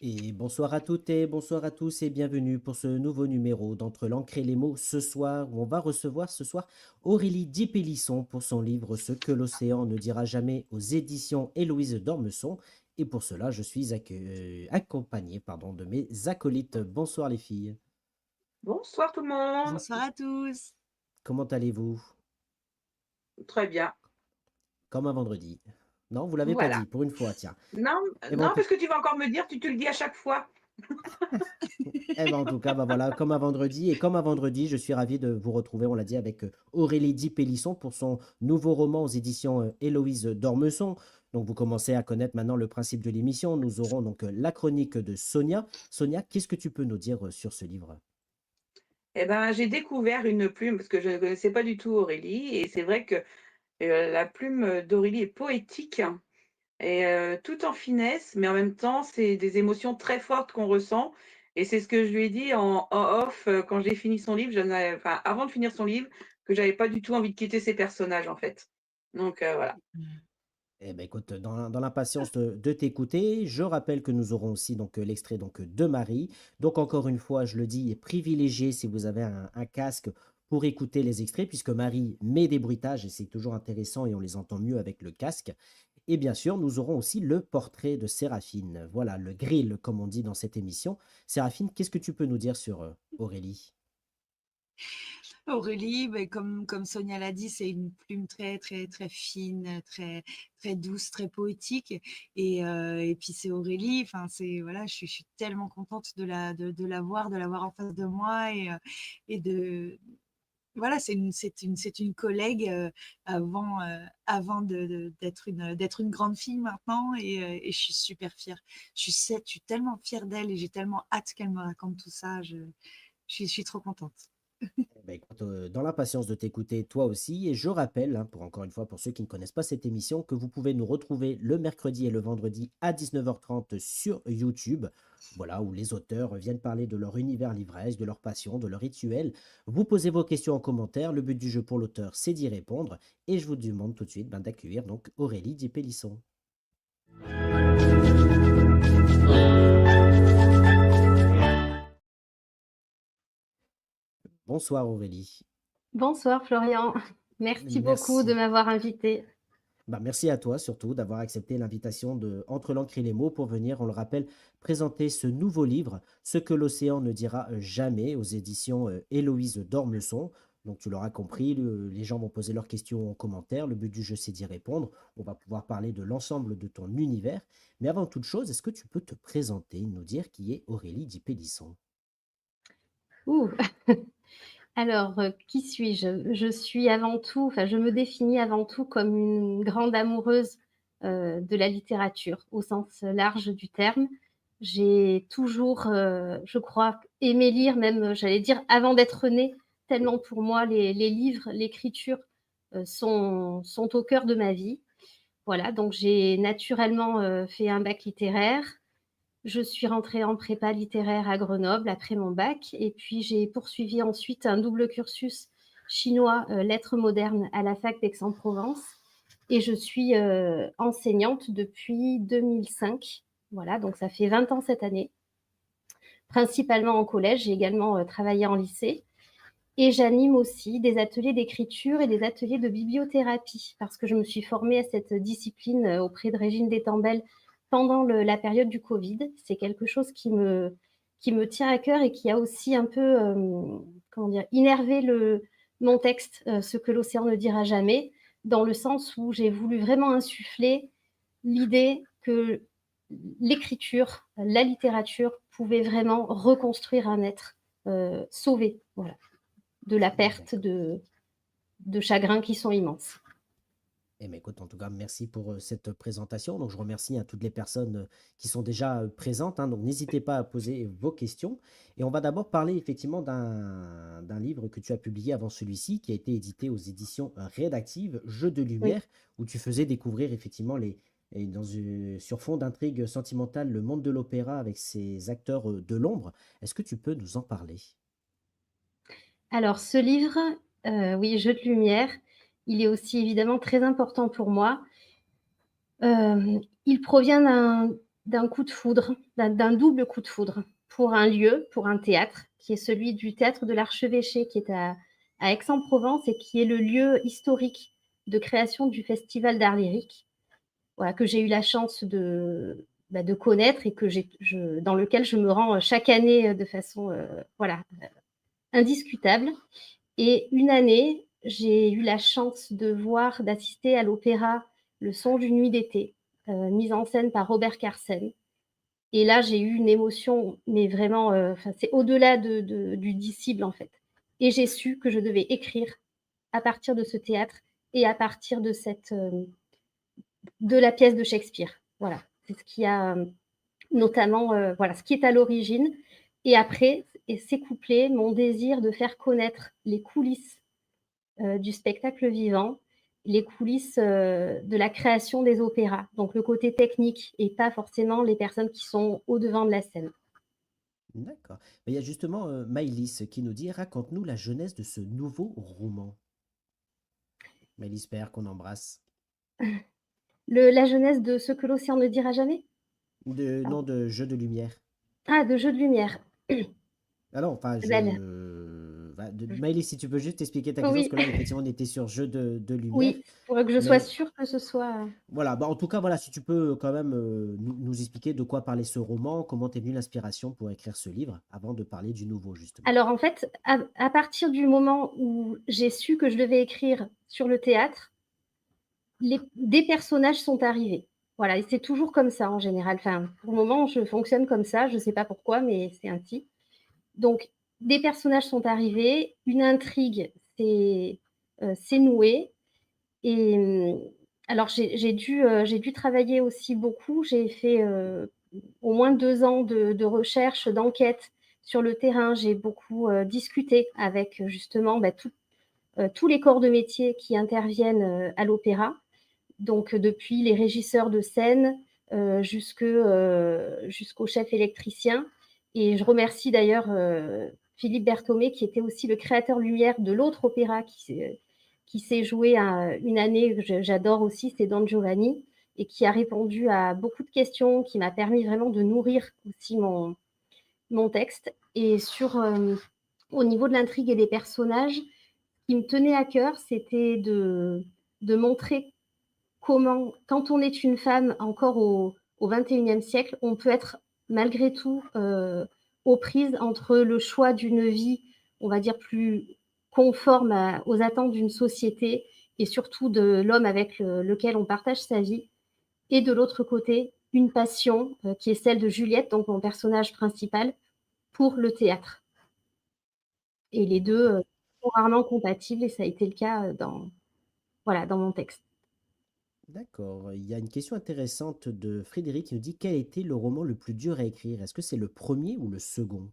Et bonsoir à toutes et bonsoir à tous et bienvenue pour ce nouveau numéro d'Entre l'encre et les mots ce soir où on va recevoir ce soir Aurélie Dipélisson pour son livre Ce que l'océan ne dira jamais aux éditions Héloïse d'Ormesson. Et pour cela, je suis accompagné de mes acolytes. Bonsoir les filles. Bonsoir tout le monde. Bonsoir à tous. Comment allez-vous? Très bien. Comme un vendredi. Non, vous l'avez pas Voilà. dit, pour une fois, tiens. Non, Et bon, non, parce que tu vas encore me dire, tu le dis à chaque fois. Eh ben, en tout cas, bah voilà, comme un vendredi. Et comme un vendredi, je suis ravi de vous retrouver, on l'a dit, avec Aurélie Di-Pélisson pour son nouveau roman aux éditions Héloïse d'Ormesson. Donc, vous commencez à connaître maintenant le principe de l'émission. Nous aurons donc la chronique de Sonia. Sonia, qu'est-ce que tu peux nous dire sur ce livre? Eh ben, j'ai découvert une plume parce que je ne connaissais pas du tout Aurélie et c'est vrai que, la plume d'Aurélie est poétique et tout en finesse, mais en même temps, c'est des émotions très fortes qu'on ressent et c'est ce que je lui ai dit en off, quand j'ai fini son livre, avant de finir son livre, que j'avais pas du tout envie de quitter ces personnages, en fait. Donc voilà. Eh ben, écoute, dans l'impatience de t'écouter, je rappelle que nous aurons aussi donc l'extrait donc de Marie. Donc encore une fois, je le dis, privilégiez si vous avez un casque pour écouter les extraits, puisque Marie met des bruitages et c'est toujours intéressant et on les entend mieux avec le casque. Et bien sûr, nous aurons aussi le portrait de Séraphine. Voilà, le grill, comme on dit dans cette émission. Séraphine, qu'est-ce que tu peux nous dire sur Aurélie? Aurélie, beh, comme Sonia l'a dit, c'est une plume très, très, très fine, très, très douce, très poétique. Et puis c'est Aurélie, enfin, voilà, je suis tellement contente de la voir en face de moi et de, voilà, c'est une collègue avant d'être une grande fille maintenant et je suis super fière. Je suis tellement fière d'elle et j'ai tellement hâte qu'elle me raconte tout ça. Je suis trop contente. Eh ben, écoute, dans l'impatience de t'écouter toi aussi, et je rappelle, hein, pour encore une fois, pour ceux qui ne connaissent pas cette émission, que vous pouvez nous retrouver le mercredi et le vendredi à 19h30 sur YouTube, voilà, où les auteurs viennent parler de leur univers livresque, de leur passion, de leur rituel. Vous posez vos questions en commentaire. Le but du jeu pour l'auteur, c'est d'y répondre. Et je vous demande tout de suite d'accueillir donc Aurélie Dipélisson. Bonsoir Aurélie. Bonsoir Florian, merci beaucoup de Merci. m'avoir invitée. Bah, merci à toi surtout d'avoir accepté l'invitation de Entre l'encre et les mots pour venir, on le rappelle, présenter ce nouveau livre, Ce que l'océan ne dira jamais, aux éditions Héloïse d'Ormesson. Donc tu l'auras compris, les gens vont poser leurs questions en commentaire. Le but du jeu, c'est d'y répondre. On va pouvoir parler de l'ensemble de ton univers. Mais avant toute chose, est-ce que tu peux te présenter, nous dire qui est Aurélie Dipélisson? Ouh. Alors, qui suis-je? Je suis avant tout, enfin, je me définis avant tout comme une grande amoureuse, de la littérature au sens large du terme. J'ai toujours, je crois, aimé lire, même, j'allais dire avant d'être née, tellement pour moi les livres, l'écriture, sont au cœur de ma vie. Voilà, donc j'ai naturellement, fait un bac littéraire. Je suis rentrée en prépa littéraire à Grenoble après mon bac et puis j'ai poursuivi ensuite un double cursus chinois, lettres modernes à la fac d'Aix-en-Provence et je suis, enseignante depuis 2005. Voilà, donc ça fait 20 ans cette année, principalement en collège. J'ai également, travaillé en lycée et j'anime aussi des ateliers d'écriture et des ateliers de bibliothérapie parce que je me suis formée à cette discipline, auprès de Régine Détambel pendant la période du Covid. C'est quelque chose qui me tient à cœur et qui a aussi un peu, comment dire, innervé mon texte, Ce que l'océan ne dira jamais, dans le sens où j'ai voulu vraiment insuffler l'idée que l'écriture, la littérature pouvait vraiment reconstruire un être, sauvé, voilà, de la perte D'accord. de chagrins qui sont immenses. Eh bien, écoute, en tout cas, merci pour cette présentation. Donc, je remercie hein, toutes les personnes qui sont déjà présentes, hein. Donc, n'hésitez pas à poser vos questions. Et on va d'abord parler effectivement d'un livre que tu as publié avant celui-ci, qui a été édité aux éditions rédactives, Jeux de Oui. lumière, où tu faisais découvrir effectivement sur fond d'intrigue sentimentale le monde de l'opéra avec ses acteurs de l'ombre. Est-ce que tu peux nous en parler? Alors ce livre, oui, Jeux de lumière, il est aussi évidemment très important pour moi. Il provient d'un coup de foudre, d'un double coup de foudre pour un lieu, pour un théâtre, qui est celui du théâtre de l'Archevêché, qui est à Aix-en-Provence et qui est le lieu historique de création du Festival d'art lyrique, voilà, que j'ai eu la chance de connaître et dans lequel je me rends chaque année de façon voilà, indiscutable. Et une année, j'ai eu la chance d'assister à l'opéra Le Songe d'une nuit d'été, mise en scène par Robert Carsen. Et là, j'ai eu une émotion, mais vraiment, c'est au-delà du disciple, en fait. Et j'ai su que je devais écrire à partir de ce théâtre et à partir de la pièce de Shakespeare. Voilà, c'est ce qui a notamment, voilà, ce qui est à l'origine. Et après, s'est couplé mon désir de faire connaître les coulisses du spectacle vivant, les coulisses de la création des opéras, donc le côté technique et pas forcément les personnes qui sont au-devant de la scène. D'accord. Mais il y a justement Maëlys qui nous dit: raconte-nous la jeunesse de ce nouveau roman. Maëlys Père, qu'on embrasse. La jeunesse de ce que l'océan ne dira jamais. Non, de Jeux de lumière. Ah, de Jeux de lumière. Ah non, enfin, Ben, Maëlys, si tu peux juste expliquer ta question, parce oui, que là, effectivement, on était sur Jeux de lumière. oui, il faudrait que je sois Mais sûre que ce soit. voilà, bah, en tout cas, voilà, si tu peux quand même nous expliquer de quoi parlait ce roman, comment t'es venue l'inspiration pour écrire ce livre, avant de parler du nouveau, justement. Alors en fait, à partir du moment où j'ai su que je devais écrire sur le théâtre, des personnages sont arrivés. Voilà, et c'est toujours comme ça en général. Enfin, pour le moment, je fonctionne comme ça. Je ne sais pas pourquoi, mais c'est ainsi. Donc, des personnages sont arrivés, une intrigue s'est nouée. Et alors, j'ai dû travailler aussi beaucoup. J'ai fait au moins 2 ans de recherche, d'enquête sur le terrain. J'ai beaucoup discuté avec justement tous les corps de métier qui interviennent à l'opéra. Donc, depuis les régisseurs de scène jusqu'au chef électricien. Et je remercie d'ailleurs Philippe Berthomé, qui était aussi le créateur lumière de l'autre opéra qui s'est joué une année que j'adore aussi, c'est Don Giovanni, et qui a répondu à beaucoup de questions, qui m'a permis vraiment de nourrir aussi mon texte. Et au niveau de l'intrigue et des personnages, ce qui me tenait à cœur, c'était de montrer comment, quand on est une femme encore au 21e siècle, on peut être malgré tout aux prises entre le choix d'une vie, on va dire, plus conforme aux attentes d'une société et surtout de l'homme avec lequel on partage sa vie, et de l'autre côté, une passion qui est celle de Juliette, donc mon personnage principal, pour le théâtre. Et les deux sont rarement compatibles, et ça a été le cas voilà, dans mon texte. D'accord. Il y a une question intéressante de Frédéric qui nous dit: quel était le roman le plus dur à écrire? Est-ce que c'est le premier ou le second?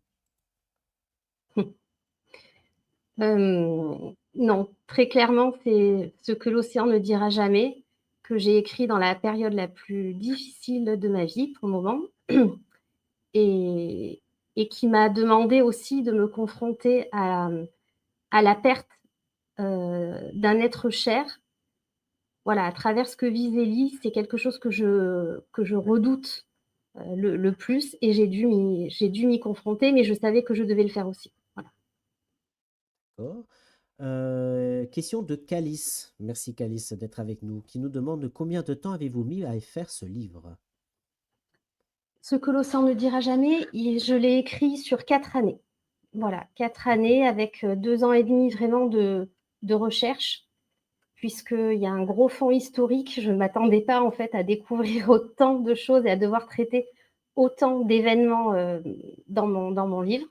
Non, très clairement, c'est Ce que l'océan ne dira jamais, que j'ai écrit dans la période la plus difficile de ma vie pour le moment, et qui m'a demandé aussi de me confronter à la perte d'un être cher. Voilà, à travers ce que vit Zélie, c'est quelque chose que je redoute le plus, et j'ai dû m'y confronter, mais je savais que je devais le faire aussi. Voilà. D'accord. Question de Calice. Merci Calice d'être avec nous, qui nous demande: combien de temps avez-vous mis à faire ce livre? Ce que l'océan ne dira jamais, je l'ai écrit sur 4 années. Voilà, 4 années avec 2 ans et demi vraiment de recherche, puisqu'il y a un gros fond historique. Je ne m'attendais pas en fait à découvrir autant de choses et à devoir traiter autant d'événements dans mon livre.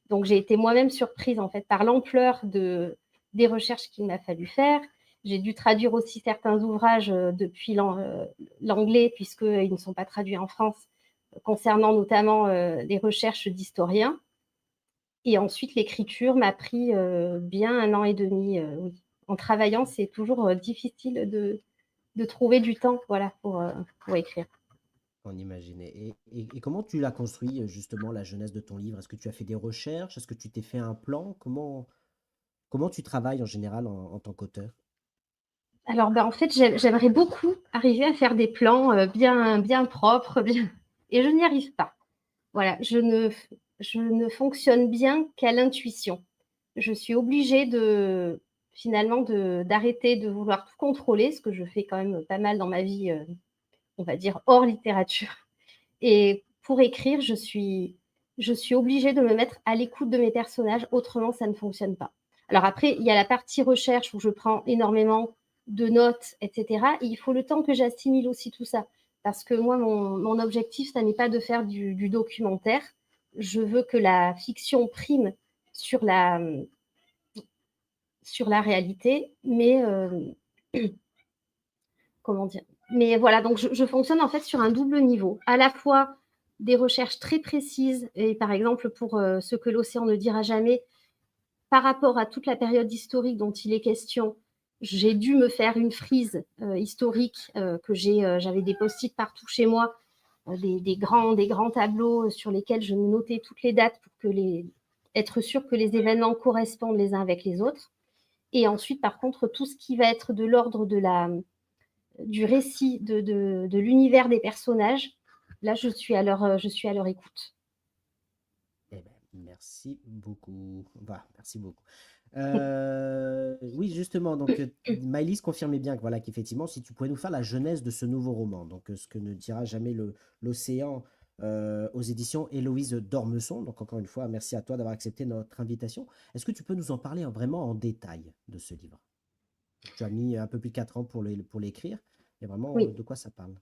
Donc j'ai été moi-même surprise en fait par l'ampleur des recherches qu'il m'a fallu faire. J'ai dû traduire aussi certains ouvrages depuis l'anglais, puisqu'ils ne sont pas traduits en France, concernant notamment les recherches d'historiens. Et ensuite, l'écriture m'a pris bien 1 an et demi. Oui. En travaillant, c'est toujours difficile de trouver du temps, voilà, pour écrire. On imaginait. Et comment tu l'as construit, justement, la jeunesse de ton livre? Est-ce que tu as fait des recherches? Est-ce que tu t'es fait un plan? Comment tu travailles en général en tant qu'auteur? Alors, en fait, j'aimerais beaucoup arriver à faire des plans bien propres, bien. et je n'y arrive pas. Voilà, je ne fonctionne bien qu'à l'intuition. Je suis obligée finalement d'arrêter de vouloir tout contrôler, ce que je fais quand même pas mal dans ma vie, on va dire hors littérature. Et pour écrire, je suis obligée de me mettre à l'écoute de mes personnages, autrement ça ne fonctionne pas. Alors après, il y a la partie recherche où je prends énormément de notes, etc. Et il faut le temps que j'assimile aussi tout ça. Parce que moi, mon objectif, ça n'est pas de faire du documentaire. Je veux que la fiction prime sur la réalité, mais comment dire? Mais voilà, donc je fonctionne en fait sur un double niveau. À la fois des recherches très précises, et par exemple pour ce que l'océan ne dira jamais, par rapport à toute la période historique dont il est question, j'ai dû me faire une frise historique que j'avais des post-it partout chez moi, des grands tableaux sur lesquels je notais toutes les dates pour être sûr que les événements correspondent les uns avec les autres. Et ensuite, par contre, tout ce qui va être de l'ordre du récit, de l'univers des personnages, là, je suis à leur écoute. Eh ben, merci beaucoup. Bah, merci beaucoup. Oui, justement, donc Maëlys confirmait bien que voilà, qu'effectivement, si tu pouvais nous faire la genèse de ce nouveau roman, donc ce que ne dira jamais l'océan aux éditions Héloïse d'Ormesson. Donc encore une fois, merci à toi d'avoir accepté notre invitation. Est-ce que tu peux nous en parler vraiment en détail de ce livre? Tu as mis un peu plus de 4 ans pour l'écrire, et vraiment, Oui. de quoi ça parle?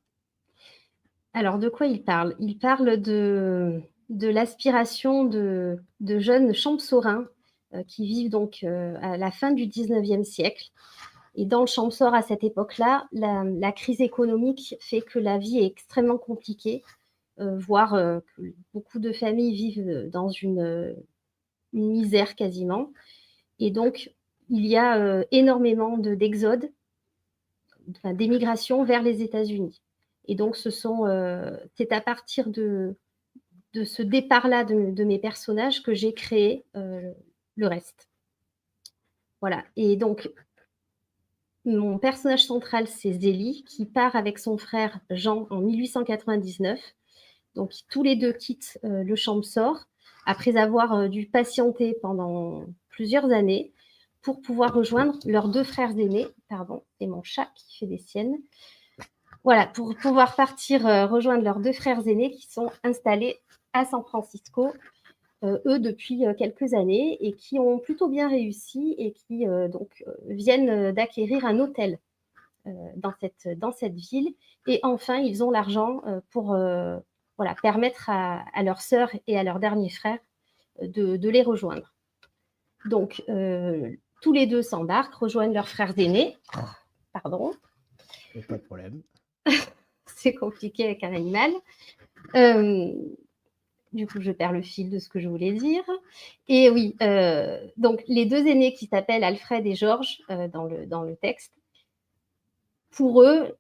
Alors, de quoi il parle? Il parle de l'aspiration de jeunes champsaurins qui vivent donc à la fin du 19e siècle. Et dans le Champsaur, à cette époque-là, la crise économique fait que la vie est extrêmement compliquée, voire que beaucoup de familles vivent dans une misère quasiment. Et donc, il y a énormément d'exodes, d'émigration vers les États-Unis. Et donc, c'est à partir de ce départ-là de mes personnages que j'ai créé le reste. Voilà. Et donc, mon personnage central, c'est Zélie, qui part avec son frère Jean en 1899. Donc, tous les deux quittent le Champsaur après avoir dû patienter pendant plusieurs années pour pouvoir rejoindre leurs deux frères aînés. Pardon, c'est mon chat qui fait des siennes. Voilà, pour pouvoir partir rejoindre leurs deux frères aînés qui sont installés à San Francisco, eux, depuis quelques années, et qui ont plutôt bien réussi et qui viennent d'acquérir un hôtel dans cette ville. Et enfin, ils ont l'argent pour permettre à leur sœur et à leur dernier frère de les rejoindre. Donc, tous les deux s'embarquent, rejoignent leurs frères aînés. Pardon. Pas de problème. C'est compliqué avec un animal. Du coup, je perds le fil de ce que je voulais dire. Et oui, donc les deux aînés qui s'appellent Alfred et Georges dans le texte, pour eux,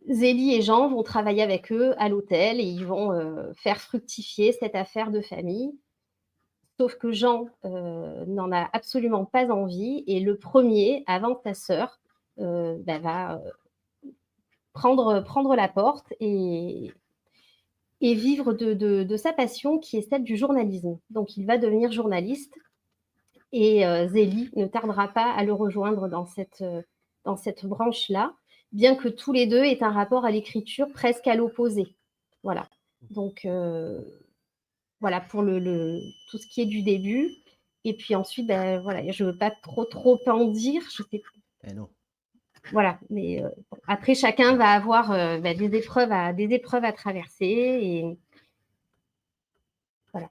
Zélie et Jean vont travailler avec eux à l'hôtel et ils vont faire fructifier cette affaire de famille. Sauf que Jean n'en a absolument pas envie et le premier, avant sa sœur, va prendre la porte et vivre de sa passion qui est celle du journalisme. Donc, il va devenir journaliste et Zélie ne tardera pas à le rejoindre dans cette branche-là, bien que tous les deux aient un rapport à l'écriture presque à l'opposé. Voilà. Donc, voilà pour tout ce qui est du début. Et puis ensuite, voilà, je ne veux pas trop en dire. Je sais pas. Non. Voilà, mais après, chacun va avoir des épreuves à traverser. Et voilà.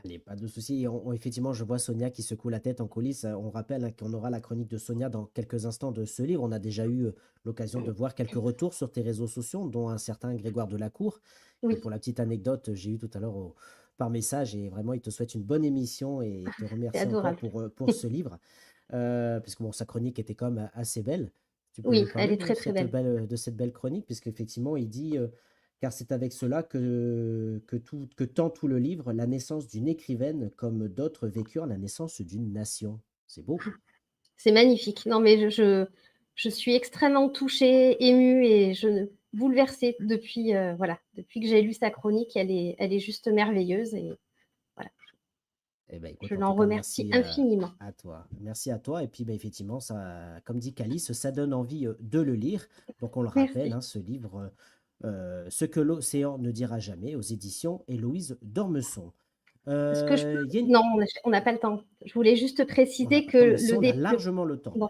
Allez, pas de souci. Effectivement, je vois Sonia qui secoue la tête en coulisses. On rappelle qu'on aura la chronique de Sonia dans quelques instants de ce livre. On a déjà eu l'occasion de voir quelques retours sur tes réseaux sociaux, dont un certain Grégoire Delacour. Oui. Et pour la petite anecdote, j'ai eu tout à l'heure par message et vraiment, il te souhaite une bonne émission et te remercie encore pour ce livre. Parce que bon, sa chronique était quand même assez belle. Tu peux Oui, nous parler elle est très, très belle. de cette belle chronique, puisqu'effectivement, il dit car c'est avec cela que tend tout le livre, la naissance d'une écrivaine comme d'autres vécurent la naissance d'une nation. C'est beau. C'est magnifique. Non, mais je suis extrêmement touchée, émue, et bouleversée depuis, voilà, depuis que j'ai lu sa chronique. Elle est juste merveilleuse et voilà, Eh ben, écoute, je en tout l'en cas, remercie merci infiniment. à toi. Merci à toi. Et puis, ben, effectivement, ça, comme dit Calice, ça donne envie de le lire. Donc, on le rappelle, Merci. hein, ce livre, Ce que l'océan ne dira jamais, aux éditions Héloïse Dormesson. Ce que je Il y a peux non, on n'a pas le temps. Je voulais juste On n'a préciser pas le que temps, mais si on a largement le temps. bon,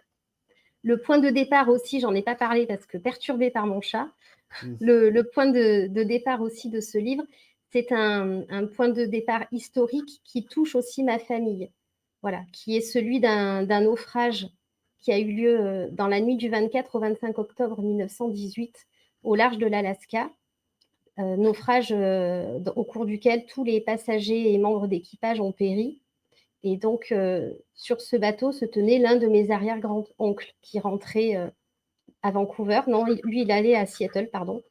le point de départ aussi, j'en ai pas parlé parce que perturbée par mon chat. Mm. Le point de départ aussi de ce livre, c'est un point de départ historique qui touche aussi ma famille. Voilà, qui est celui d'un naufrage qui a eu lieu dans la nuit du 24 au 25 octobre 1918 au large de l'Alaska. Naufrage au cours duquel tous les passagers et membres d'équipage ont péri. Et donc, sur ce bateau se tenait l'un de mes arrière-grands-oncles qui rentrait à Vancouver. Non, lui, il allait à Seattle, pardon.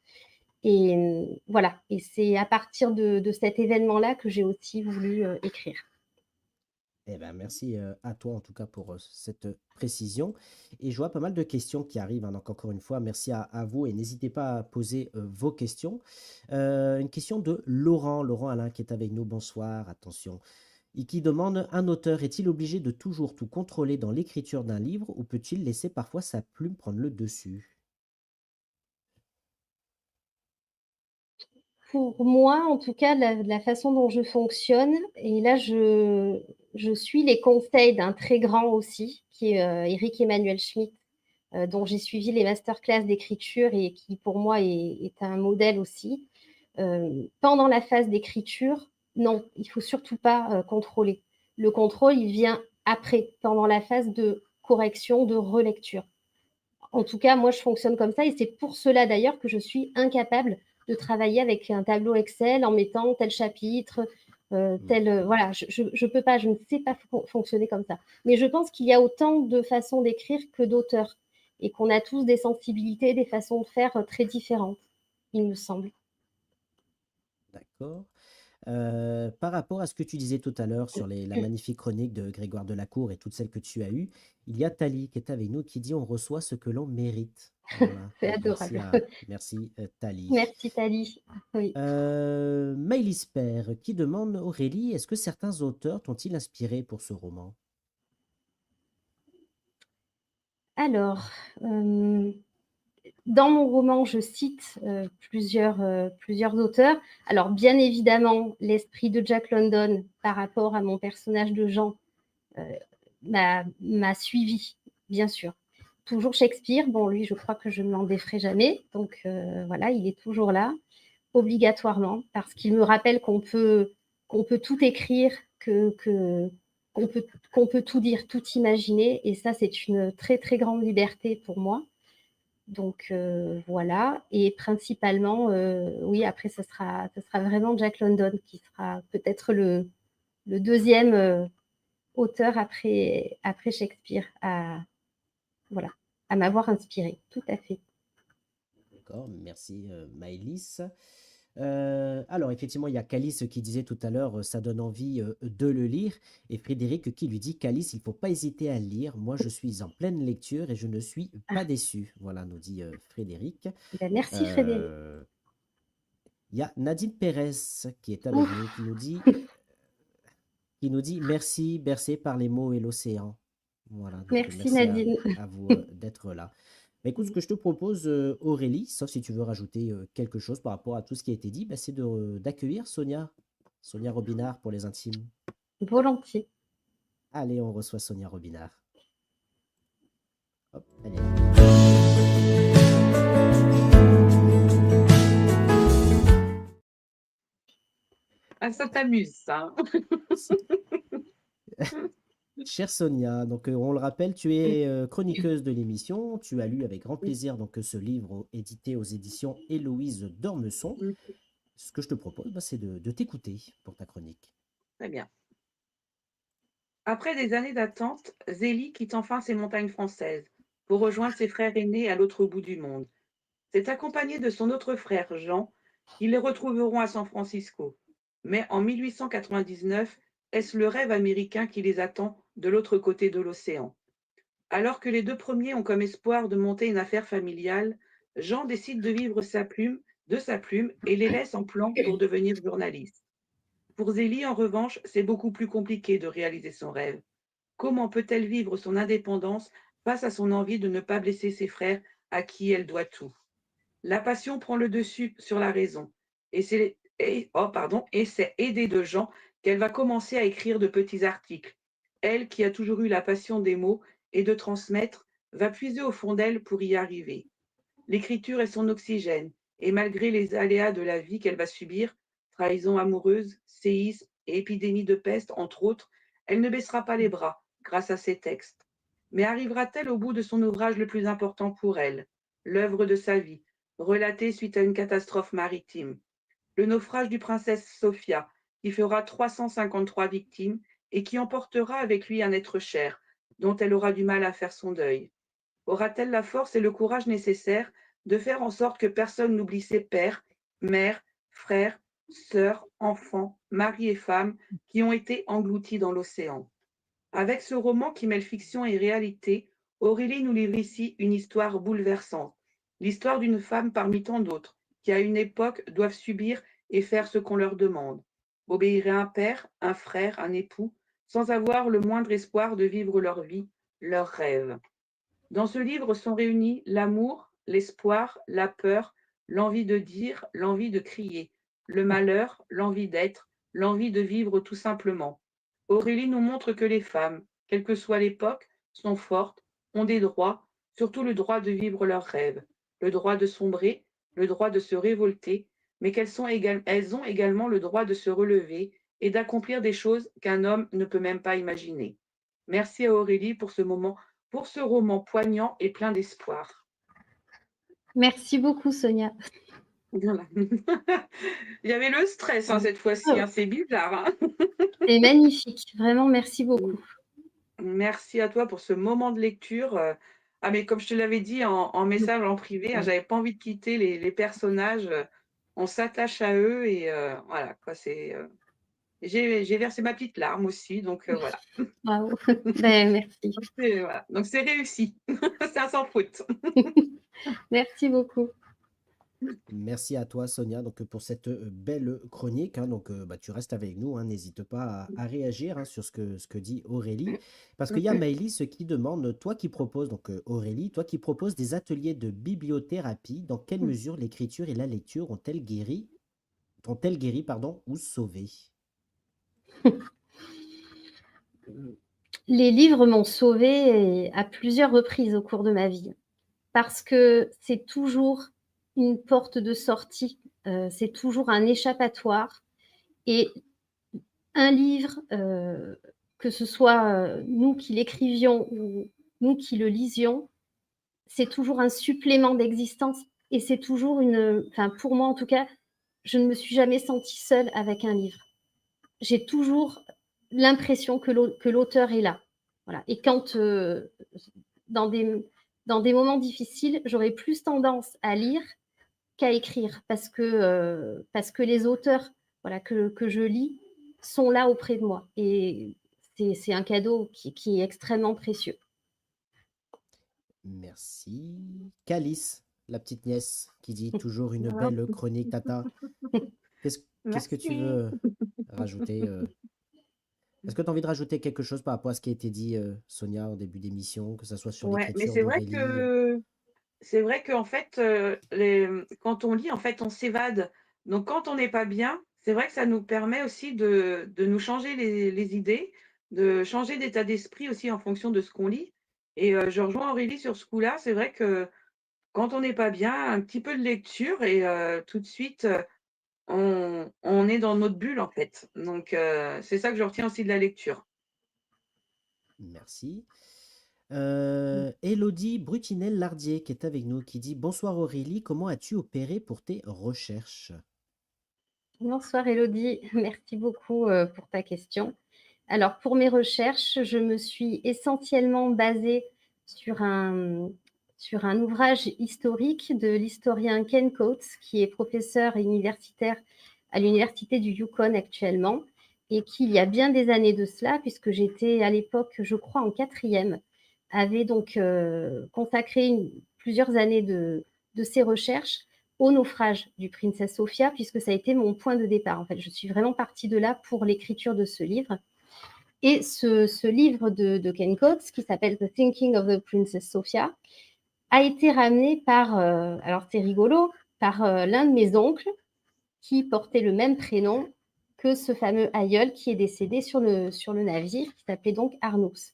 Et voilà. Et c'est à partir de cet événement-là que j'ai aussi voulu écrire. Eh ben, merci à toi en tout cas pour cette précision. Et je vois pas mal de questions qui arrivent, hein, donc encore une fois, merci à vous et n'hésitez pas à poser vos questions. Une question de Laurent, Laurent Alain qui est avec nous, bonsoir, attention. Et qui demande, un auteur est-il obligé de toujours tout contrôler dans l'écriture d'un livre ou peut-il laisser parfois sa plume prendre le dessus? Pour moi, en tout cas, la façon dont je fonctionne, et là, je suis les conseils d'un très grand aussi, qui est Éric Emmanuel Schmitt, dont j'ai suivi les masterclass d'écriture et qui, pour moi, est un modèle aussi. Pendant la phase d'écriture, non, il ne faut surtout pas contrôler. Le contrôle, il vient après, pendant la phase de correction, de relecture. En tout cas, moi, je fonctionne comme ça et c'est pour cela d'ailleurs que je suis incapable de travailler avec un tableau Excel en mettant tel chapitre, tel. Voilà, je peux pas, je ne sais pas fonctionner comme ça. Mais je pense qu'il y a autant de façons d'écrire que d'auteurs et qu'on a tous des sensibilités, des façons de faire très différentes, il me semble. D'accord. Par rapport à ce que tu disais tout à l'heure sur la magnifique chronique de Grégoire Delacour et toutes celles que tu as eues, il y a Tali qui est avec nous qui dit on reçoit ce que l'on mérite. Voilà, C'est donc adorable. merci Tali. Merci Thalie. Oui. Maëlys Père qui demande Aurélie, est-ce que certains auteurs t'ont-ils inspiré pour ce roman? Alors, dans mon roman, je cite plusieurs auteurs. Alors, bien évidemment, l'esprit de Jack London par rapport à mon personnage de Jean m'a suivi, bien sûr. Toujours Shakespeare, bon, lui, je crois que je ne m'en défrais jamais. Donc, voilà, il est toujours là, obligatoirement, parce qu'il me rappelle qu'on peut tout écrire, qu'on peut tout dire, tout imaginer. Et ça, c'est une très, très grande liberté pour moi. Donc voilà, et principalement, oui, après, ça sera vraiment Jack London qui sera peut-être le deuxième auteur après Shakespeare voilà, à m'avoir inspiré, tout à fait. D'accord, merci Maëlys. Alors, effectivement, il y a Calice qui disait tout à l'heure, ça donne envie de le lire. Et Frédéric qui lui dit, Calice, il ne faut pas hésiter à le lire. Moi, je suis en pleine lecture et je ne suis pas déçu. Voilà, nous dit Frédéric. Ben, merci Frédéric. Il y a Nadine Pérez qui est avec nous, qui nous dit merci, bercé par les mots et l'océan. Voilà, donc Merci merci Nadine. à vous d'être là. Bah, écoute, ce que je te propose, Aurélie, sauf si tu veux rajouter quelque chose par rapport à tout ce qui a été dit, bah, c'est d'accueillir Sonia Robinard pour les intimes. Volontiers. Allez, on reçoit Sonia Robinard. Hop, elle est là. Ah, ça t'amuse, ça. Chère Sonia, donc on le rappelle, tu es chroniqueuse de l'émission. Tu as lu avec grand plaisir donc ce livre édité aux éditions Héloïse Dormesson. Ce que je te propose, bah, c'est de t'écouter pour ta chronique. Très bien. Après des années d'attente, Zélie quitte enfin ses montagnes françaises pour rejoindre ses frères aînés à l'autre bout du monde. C'est accompagné de son autre frère, Jean, qu'ils les retrouveront à San Francisco. Mais en 1899, est-ce le rêve américain qui les attend de l'autre côté de l'océan? Alors que les deux premiers ont comme espoir de monter une affaire familiale, Jean décide de vivre de sa plume et les laisse en plan pour devenir journaliste. Pour Zélie, en revanche, c'est beaucoup plus compliqué de réaliser son rêve. Comment peut-elle vivre son indépendance face à son envie de ne pas blesser ses frères à qui elle doit tout? La passion prend le dessus sur la raison. Et c'est aidée de Jean qu'elle va commencer à écrire de petits articles. Elle, qui a toujours eu la passion des mots et de transmettre, va puiser au fond d'elle pour y arriver. L'écriture est son oxygène, et malgré les aléas de la vie qu'elle va subir, trahison amoureuse, séisme et épidémie de peste, entre autres, elle ne baissera pas les bras grâce à ses textes. Mais arrivera-t-elle au bout de son ouvrage le plus important pour elle, l'œuvre de sa vie, relatée suite à une catastrophe maritime, le naufrage du princesse Sophia, qui fera 353 victimes et qui emportera avec lui un être cher, dont elle aura du mal à faire son deuil? Aura-t-elle la force et le courage nécessaires de faire en sorte que personne n'oublie ses pères, mères, frères, sœurs, enfants, maris et femmes qui ont été engloutis dans l'océan? Avec ce roman qui mêle fiction et réalité, Aurélie nous livre ici une histoire bouleversante, l'histoire d'une femme parmi tant d'autres, qui à une époque doivent subir et faire ce qu'on leur demande, obéir à un père, un frère, un époux, sans avoir le moindre espoir de vivre leur vie, leurs rêves. Dans ce livre sont réunis l'amour, l'espoir, la peur, l'envie de dire, l'envie de crier, le malheur, l'envie d'être, l'envie de vivre tout simplement. Aurélie nous montre que les femmes, quelle que soit l'époque, sont fortes, ont des droits, surtout le droit de vivre leurs rêves, le droit de sombrer, le droit de se révolter, mais elles ont également le droit de se relever et d'accomplir des choses qu'un homme ne peut même pas imaginer. Merci à Aurélie pour ce roman poignant et plein d'espoir. Merci beaucoup, Sonia. Voilà. Il y avait le stress cette fois-ci, c'est bizarre. C'est magnifique, vraiment, merci beaucoup. Merci à toi pour ce moment de lecture. Ah, mais comme je te l'avais dit en message en privé, j'avais pas envie de quitter les personnages. On s'attache à eux et voilà, quoi, j'ai versé ma petite larme aussi, donc voilà. Bravo. Ben, merci. Voilà. Donc c'est réussi, c'est un sans faute. Merci beaucoup. Merci à toi, Sonia, donc, pour cette belle chronique, hein. Donc, bah, tu restes avec nous, hein, n'hésite pas à réagir, hein, sur ce que dit Aurélie. Parce qu'il y a Maëlys qui demande, toi qui proposes, donc Aurélie, toi qui proposes des ateliers de bibliothérapie, dans quelle mesure l'écriture et la lecture ont-elles guéri, pardon, ou sauvé? Les livres m'ont sauvée à plusieurs reprises au cours de ma vie, parce que c'est toujours une porte de sortie, c'est toujours un échappatoire. Et un livre, que ce soit nous qui l'écrivions ou nous qui le lisions, c'est toujours un supplément d'existence et c'est toujours enfin pour moi en tout cas, je ne me suis jamais sentie seule avec un livre. J'ai toujours l'impression que l'auteur est là. Voilà. Et quand dans des moments difficiles, j'aurais plus tendance à lire qu'à écrire parce que les auteurs, voilà, que je lis sont là auprès de moi et c'est un cadeau qui est extrêmement précieux. Merci. Calice, la petite nièce, qui dit toujours une belle chronique, Tata. Qu'est-ce que tu veux rajouter Est-ce que tu as envie de rajouter quelque chose par rapport à ce qui a été dit, Sonia, au début d'émission, que ce soit sur Ouais, mais l'écriture d'Aurélie? c'est vrai qu'en fait, quand on lit, en fait, on s'évade. Donc quand on n'est pas bien, c'est vrai que ça nous permet aussi de nous changer les idées, de changer d'état d'esprit aussi en fonction de ce qu'on lit et je rejoins Aurélie sur ce coup-là. C'est vrai que quand on n'est pas bien, un petit peu de lecture et tout de suite, on est dans notre bulle, en fait. Donc c'est ça que je retiens aussi de la lecture. Merci. Élodie Brutinel-Lardier qui est avec nous, qui dit: «Bonsoir Aurélie, comment as-tu opéré pour tes recherches?» Bonsoir Élodie, merci beaucoup pour ta question. Alors pour mes recherches, je me suis essentiellement basée sur un ouvrage historique de l'historien Ken Coates, qui est professeur universitaire à l'université du Yukon actuellement, et qui, il y a bien des années de cela, puisque j'étais à l'époque, je crois, en 4e, avait donc consacré plusieurs années de ces recherches au naufrage du Princess Sophia, puisque ça a été mon point de départ. En fait, je suis vraiment partie de là pour l'écriture de ce livre. Et ce livre de Ken Coates, qui s'appelle The Thinking of the Princess Sophia, a été ramené par, alors c'est rigolo, par l'un de mes oncles qui portait le même prénom que ce fameux aïeul qui est décédé sur le navire, qui s'appelait donc Arnous.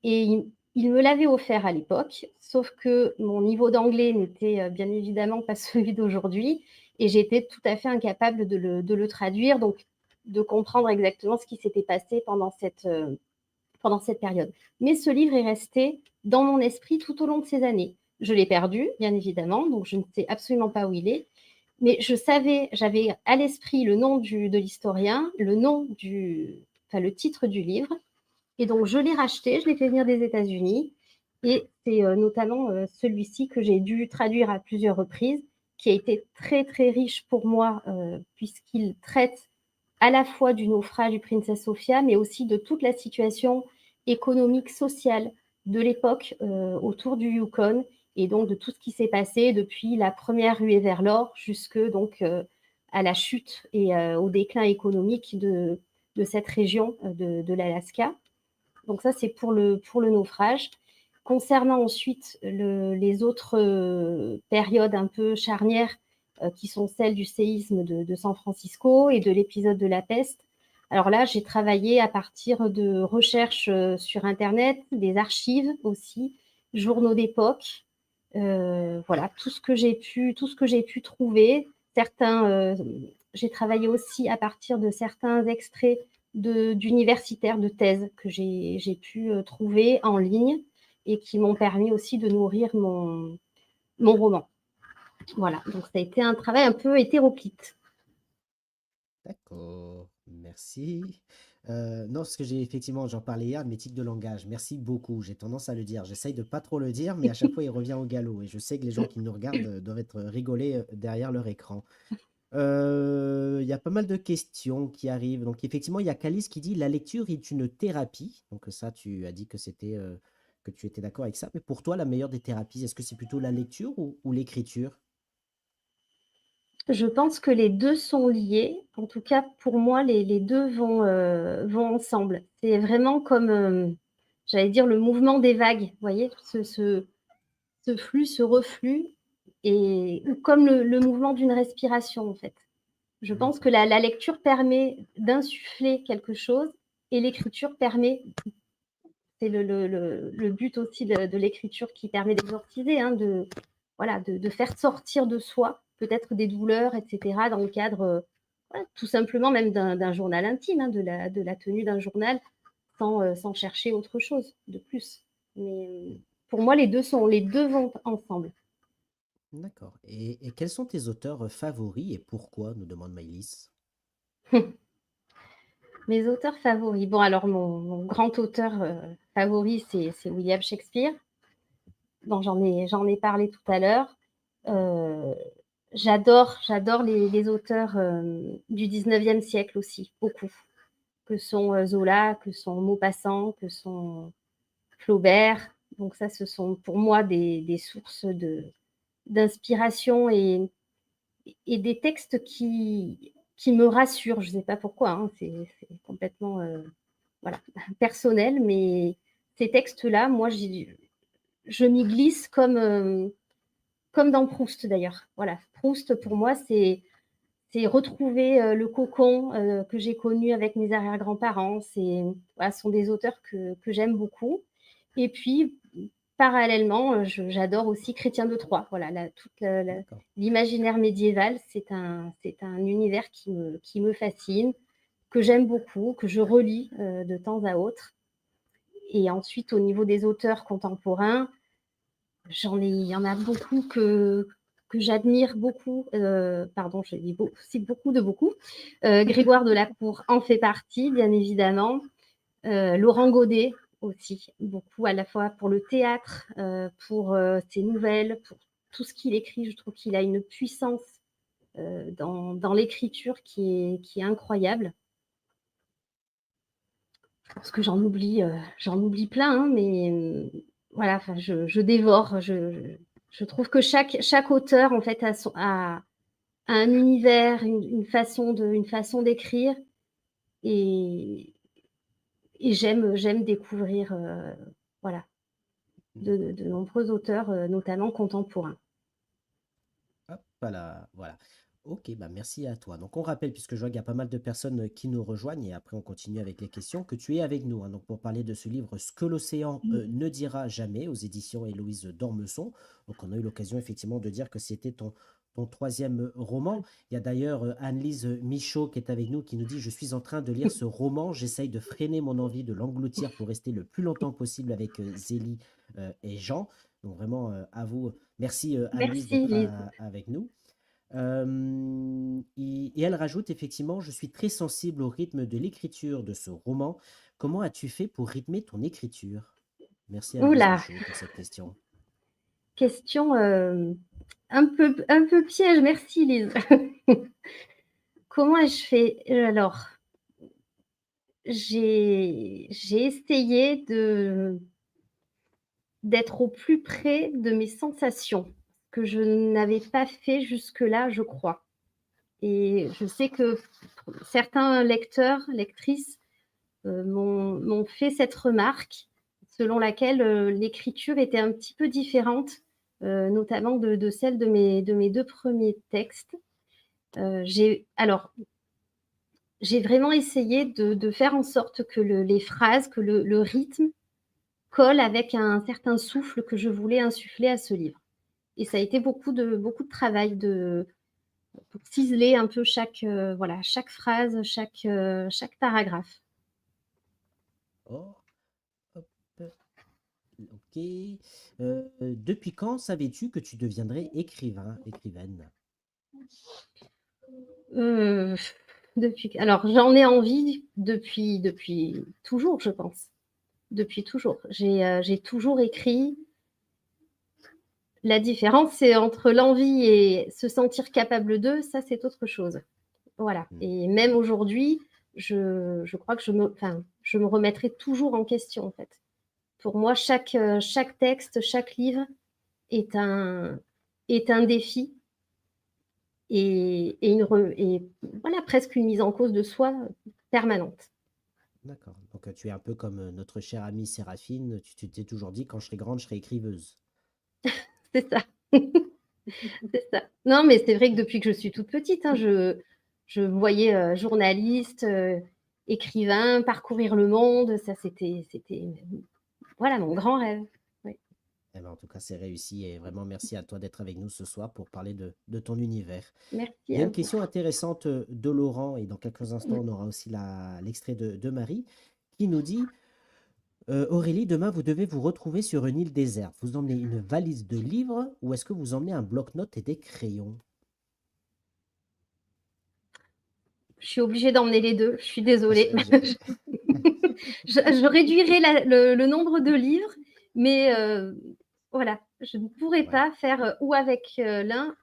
Et il me l'avait offert à l'époque, sauf que mon niveau d'anglais n'était bien évidemment pas celui d'aujourd'hui, et j'étais tout à fait incapable de le traduire, donc de comprendre exactement ce qui s'était passé pendant cette période. Mais ce livre est resté dans mon esprit tout au long de ces années. Je l'ai perdu, bien évidemment, donc je ne sais absolument pas où il est, mais j'avais à l'esprit le nom de l'historien, le titre du livre, et donc je l'ai racheté, je l'ai fait venir des États-Unis, et c'est notamment celui-ci que j'ai dû traduire à plusieurs reprises, qui a été très très riche pour moi, puisqu'il traite à la fois du naufrage du Princess Sophia, mais aussi de toute la situation économique, sociale de l'époque autour du Yukon, et donc de tout ce qui s'est passé depuis la première ruée vers l'or jusque donc à la chute et au déclin économique de cette région de l'Alaska. Donc ça, c'est pour le naufrage. Concernant ensuite les autres périodes un peu charnières, qui sont celles du séisme de San Francisco et de l'épisode de la peste, alors là, j'ai travaillé à partir de recherches sur Internet, des archives aussi, journaux d'époque, voilà, tout ce que j'ai pu trouver. J'ai travaillé aussi à partir de certains extraits d'universitaires de thèse que j'ai pu trouver en ligne et qui m'ont permis aussi de nourrir mon roman. Voilà, donc ça a été un travail un peu hétéroclite. D'accord, merci. Non, parce que j'en parlais hier de mes tics de langage. Merci beaucoup. J'ai tendance à le dire. J'essaye de pas trop le dire, mais à chaque fois, il revient au galop. Et je sais que les gens qui nous regardent doivent être rigolés derrière leur écran. Il y a pas mal de questions qui arrivent. Donc, effectivement, il y a Calice qui dit la lecture est une thérapie. Donc, ça, tu as dit que que tu étais d'accord avec ça. Mais pour toi, la meilleure des thérapies, est-ce que c'est plutôt la lecture ou l'écriture? Je pense que les deux sont liés. En tout cas, pour moi, les deux vont ensemble. C'est vraiment comme, j'allais dire, le mouvement des vagues, vous voyez, ce flux, ce reflux, ou comme le mouvement d'une respiration, en fait. Je pense que D'accord. la lecture permet d'insuffler quelque chose, et l'écriture permet, c'est le but aussi de l'écriture qui permet d'exorciser, hein, voilà, de faire sortir de soi peut-être des douleurs, etc., dans le cadre, voilà, tout simplement même d'un journal intime, hein, de la tenue d'un journal, sans chercher autre chose de plus. Mais pour moi, les deux vont ensemble. D'accord. Et quels sont tes auteurs favoris et pourquoi, nous demande Maïlis. Mes auteurs favoris. Bon, alors mon grand auteur favori, c'est William Shakespeare, dont j'en ai parlé tout à l'heure. Euh, j'adore les auteurs du 19e siècle aussi, beaucoup, que sont Zola, que sont Maupassant, que sont Flaubert. Donc ça, ce sont pour moi des sources d'inspiration, et des textes qui me rassurent. Je ne sais pas pourquoi, hein, c'est complètement voilà, personnel, mais ces textes-là, moi, je m'y glisse comme dans Proust d'ailleurs. Voilà, Proust, pour moi, c'est retrouver le cocon que j'ai connu avec mes arrière-grands-parents. Voilà, ce sont des auteurs que j'aime beaucoup. Et puis, parallèlement, j'adore aussi Chrétien de Troyes. Voilà, D'accord. l'imaginaire médiéval, c'est un univers qui me fascine, que j'aime beaucoup, que je relis de temps à autre. Et ensuite, au niveau des auteurs contemporains, il y en a beaucoup que j'admire beaucoup. Pardon, je dis c'est beaucoup de beaucoup. Grégoire de la Cour en fait partie, bien évidemment. Laurent Godet aussi, beaucoup, à la fois pour le théâtre, pour ses nouvelles, pour tout ce qu'il écrit. Je trouve qu'il a une puissance dans l'écriture qui est incroyable. Je pense que j'en oublie plein, hein, mais voilà, enfin, je dévore, Je trouve que chaque auteur, en fait, a un univers, une façon d'écrire et j'aime découvrir, voilà, de nombreux auteurs, notamment contemporains. Hop là, voilà. Ok, bah merci à toi. Donc on rappelle, puisque je vois qu'il y a pas mal de personnes qui nous rejoignent, et après on continue avec les questions, que tu es avec nous, hein, donc pour parler de ce livre Ce que l'océan ne dira jamais, aux éditions Héloïse d'Ormesson. Donc on a eu l'occasion effectivement de dire que c'était ton troisième roman. Il y a d'ailleurs Anne-Lise Michaud qui est avec nous, qui nous dit: Je suis en train de lire ce roman, j'essaye de freiner mon envie de l'engloutir pour rester le plus longtemps possible avec Zélie et Jean. Donc vraiment à vous. Merci Anne-Lise Merci d'être Lise. avec nous. Et elle rajoute effectivement: Je suis très sensible au rythme de l'écriture de ce roman. Comment as-tu fait pour rythmer ton écriture? Merci Ouh Anne-Lise là! Michaud pour cette question. Question, un peu piège, merci Lise. Comment ai-je fait? Alors, j'ai essayé d'être au plus près de mes sensations, que je n'avais pas fait jusque-là, je crois. Et je sais que certains lecteurs, lectrices, m'ont fait cette remarque, selon laquelle, l'écriture était un petit peu différente, notamment de celle de mes 2 premiers textes. J'ai vraiment essayé de faire en sorte que les phrases, que le rythme colle avec un certain souffle que je voulais insuffler à ce livre. Et ça a été beaucoup de travail pour ciseler un peu voilà, chaque phrase, chaque paragraphe. Oh, hop, ok. Depuis quand savais-tu que tu deviendrais écrivaine? Heu, alors j'en ai envie depuis toujours, je pense. Depuis toujours. J'ai toujours écrit. La différence, c'est entre l'envie et se sentir capable de, ça, c'est autre chose. Voilà. Hmm. Et même aujourd'hui, je crois que je me remettrai toujours en question, en fait. Pour moi, chaque texte, chaque livre est un défi et voilà, presque une mise en cause de soi permanente. D'accord. Donc tu es un peu comme notre chère amie Séraphine. Tu t'es toujours dit: Quand je serai grande, je serai écriveuse. C'est ça. C'est ça. Non, mais c'est vrai que depuis que je suis toute petite, hein, je me voyais journaliste, écrivain, parcourir le monde. Ça, c'était voilà mon grand rêve. Oui. Eh ben, en tout cas, c'est réussi, et vraiment merci à toi d'être avec nous ce soir pour parler de ton univers. Il Merci y a à une vous. question intéressante de Laurent, et dans quelques instants, on aura aussi l'extrait de Marie, qui nous dit: Aurélie, demain, vous devez vous retrouver sur une île déserte. Vous emmenez une valise de livres, ou est-ce que vous emmenez un bloc-notes et des crayons? Je suis obligée d'emmener les deux. Je suis désolée. Je- Je réduirai le nombre de livres, mais voilà, je ne pourrais Ouais, pas faire ou avec l'un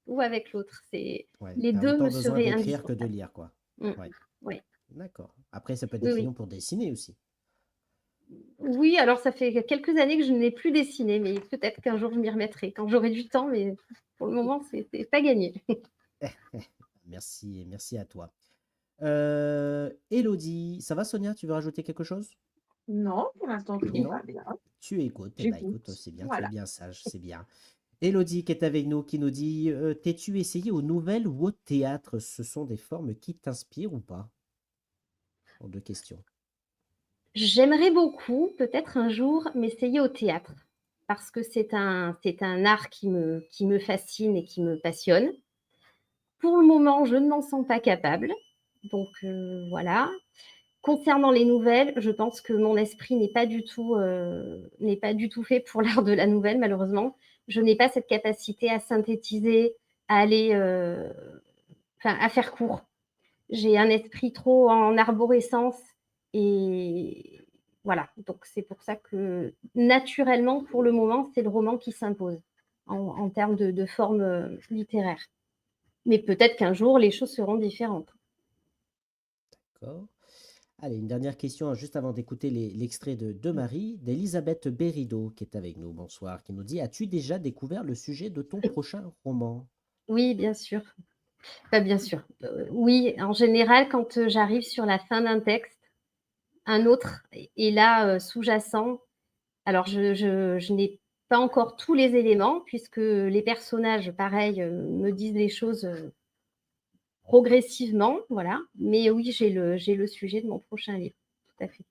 ou avec l'autre. ouais. Les Tu as deux me autant besoin seraient d'écrire que de indispensables. lire, quoi. Mm. Ouais, Oui, d'accord. Après, ça peut être des oui, oui. crayons pour dessiner aussi. Oui, alors ça fait quelques années que je n'ai plus dessiné, mais peut-être qu'un jour je m'y remettrai quand j'aurai du temps, mais pour le moment, c'est pas gagné. Merci, merci à toi. Élodie, ça va Sonia? Tu veux rajouter quelque chose? Non, pour l'instant, tout Non? va bien. Tu écoutes. Eh ben, écoute, J'écoute. c'est bien, tu es Voilà. bien sage, c'est bien. Élodie qui est avec nous, qui nous dit: T'es-tu essayé aux nouvelles ou au théâtre? Ce sont des formes qui t'inspirent ou pas? En deux questions. J'aimerais beaucoup, peut-être un jour, m'essayer au théâtre parce que c'est un art qui me fascine et qui me passionne. Pour le moment, je ne m'en sens pas capable, donc voilà. Concernant les nouvelles, je pense que mon esprit n'est pas du tout fait pour l'art de la nouvelle, malheureusement. Je n'ai pas cette capacité à synthétiser, à aller, à faire court. J'ai un esprit trop en arborescence et voilà. Donc c'est pour ça que naturellement, pour le moment, c'est le roman qui s'impose en termes de forme littéraire. Mais peut-être qu'un jour, les choses seront différentes. D'accord. Allez, une dernière question, hein, juste avant d'écouter l'extrait de Marie, d'Elisabeth Bérido, qui est avec nous. Bonsoir, qui nous dit: As-tu déjà découvert le sujet de ton prochain roman? Oui, bien sûr. Bien sûr. Oui, en général, quand, j'arrive sur la fin d'un texte, un autre est là, sous-jacent. Alors je n'ai pas encore tous les éléments puisque les personnages, pareil, me disent les choses, progressivement, voilà. Mais oui, j'ai le sujet de mon prochain livre, tout à fait.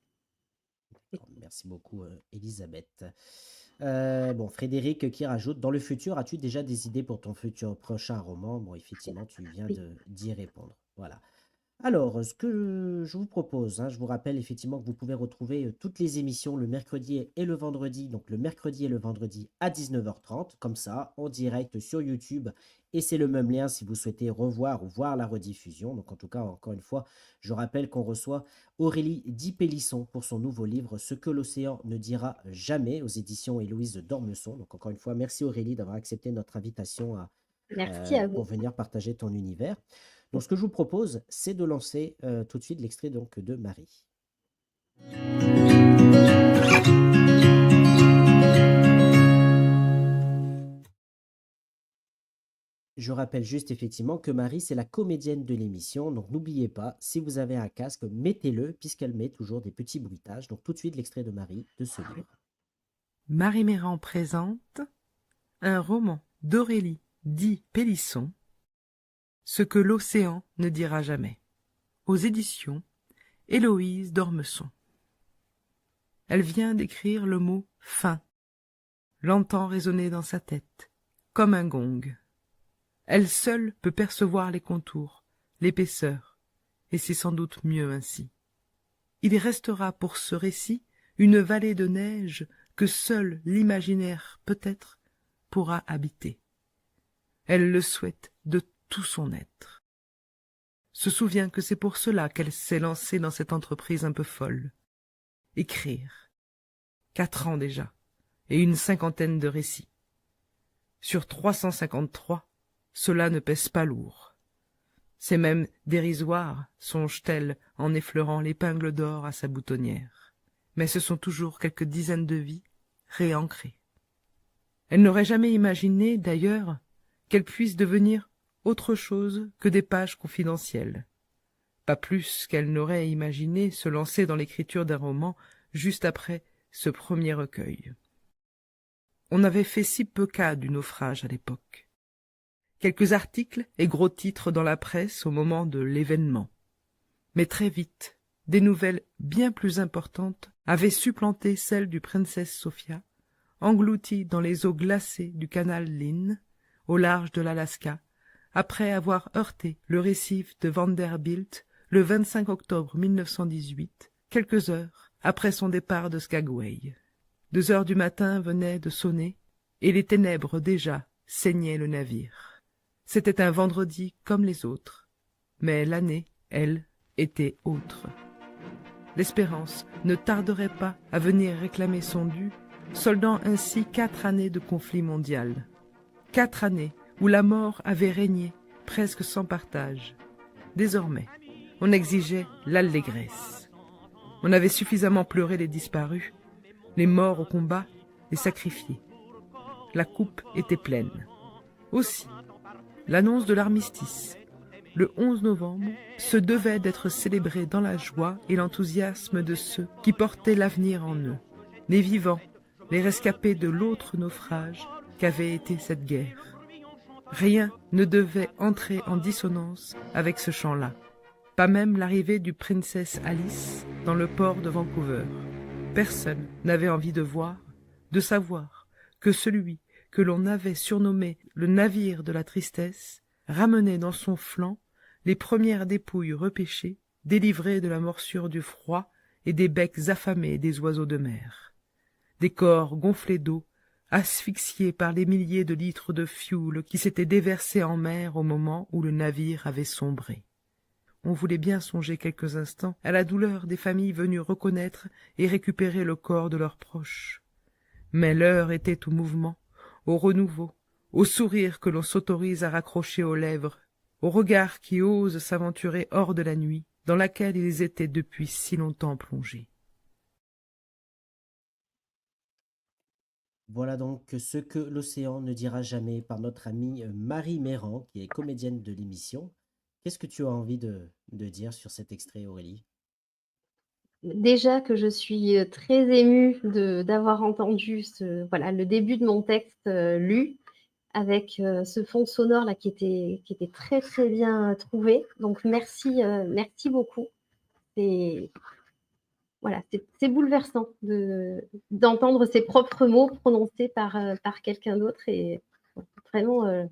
Merci beaucoup, Elisabeth. Bon, Frédéric qui rajoute: Dans le futur, as-tu déjà des idées pour ton futur prochain roman? Bon, effectivement, tu viens Oui. d'y répondre. Voilà. Alors, ce que je vous propose, hein, je vous rappelle effectivement que vous pouvez retrouver toutes les émissions le mercredi et le vendredi, donc le mercredi et le vendredi à 19h30, comme ça, en direct sur YouTube. Et c'est le même lien si vous souhaitez revoir ou voir la rediffusion. Donc, en tout cas, encore une fois, je rappelle qu'on reçoit Aurélie Di-Pélisson pour son nouveau livre Ce que l'océan ne dira jamais, aux éditions Héloïse Dormesson. Donc, encore une fois, merci Aurélie d'avoir accepté notre invitation Merci à pour vous. venir partager ton univers. Donc, ce que je vous propose, c'est de lancer tout de suite l'extrait donc de Marie. Je rappelle juste effectivement que Marie, c'est la comédienne de l'émission. Donc, n'oubliez pas, si vous avez un casque, mettez-le, puisqu'elle met toujours des petits bruitages. Donc, tout de suite, l'extrait de Marie de ce livre. Marie Méran présente un roman d'Aurélie Di-Pélisson, Ce que l'océan ne dira jamais, aux éditions Héloïse Dormesson. Elle vient d'écrire le mot « fin », l'entend résonner dans sa tête, comme un gong. Elle seule peut percevoir les contours, l'épaisseur, et c'est sans doute mieux ainsi. Il restera pour ce récit une vallée de neige que seul l'imaginaire, peut-être, pourra habiter. Elle le souhaite de tout son être. Se souvient que c'est pour cela qu'elle s'est lancée dans cette entreprise un peu folle. Écrire. 4 ans déjà, et une 50aine de récits. Sur 353, cela ne pèse pas lourd. C'est même dérisoire, songe-t-elle en effleurant l'épingle d'or à sa boutonnière. Mais ce sont toujours quelques dizaines de vies réancrées. Elle n'aurait jamais imaginé, d'ailleurs, qu'elle puisse devenir autre chose que des pages confidentielles. Pas plus qu'elle n'aurait imaginé se lancer dans l'écriture d'un roman juste après ce premier recueil. On avait fait si peu cas du naufrage à l'époque. Quelques articles et gros titres dans la presse au moment de l'événement. Mais très vite, des nouvelles bien plus importantes avaient supplanté celles du Princess Sophia, engloutie dans les eaux glacées du canal Lynn, au large de l'Alaska, après avoir heurté le récif de Vanderbilt le 25 octobre 1918, quelques heures après son départ de Skagway. 2 heures du matin venaient de sonner, et les ténèbres déjà saignaient le navire. C'était un vendredi comme les autres, mais l'année, elle, était autre. L'Espérance ne tarderait pas à venir réclamer son dû, soldant ainsi 4 années de conflit mondial. 4 années où la mort avait régné presque sans partage. Désormais, on exigeait l'allégresse. On avait suffisamment pleuré les disparus, les morts au combat, les sacrifiés. La coupe était pleine. Aussi, l'annonce de l'armistice, le 11 novembre, se devait d'être célébrée dans la joie et l'enthousiasme de ceux qui portaient l'avenir en eux, les vivants, les rescapés de l'autre naufrage qu'avait été cette guerre. Rien ne devait entrer en dissonance avec ce chant-là, pas même l'arrivée du Princess Alice dans le port de Vancouver. Personne n'avait envie de voir, de savoir que celui que l'on avait surnommé le navire de la tristesse ramenait dans son flanc les premières dépouilles repêchées, délivrées de la morsure du froid et des becs affamés des oiseaux de mer. Des corps gonflés d'eau, asphyxiés par les milliers de litres de fioul qui s'étaient déversés en mer au moment où le navire avait sombré. On voulait bien songer quelques instants à la douleur des familles venues reconnaître et récupérer le corps de leurs proches. Mais l'heure était au mouvement, au renouveau, au sourire que l'on s'autorise à raccrocher aux lèvres, au regard qui ose s'aventurer hors de la nuit, dans laquelle ils étaient depuis si longtemps plongés. Voilà donc ce que l'océan ne dira jamais par notre amie Marie Méran, qui est comédienne de l'émission. Qu'est-ce que tu as envie de dire sur cet extrait, Aurélie? Déjà que je suis très émue d'avoir entendu voilà, le début de mon texte lu avec ce fond sonore là qui était très très bien trouvé. Donc merci beaucoup. C'est voilà, c'est bouleversant d'entendre ses propres mots prononcés par quelqu'un d'autre et vraiment,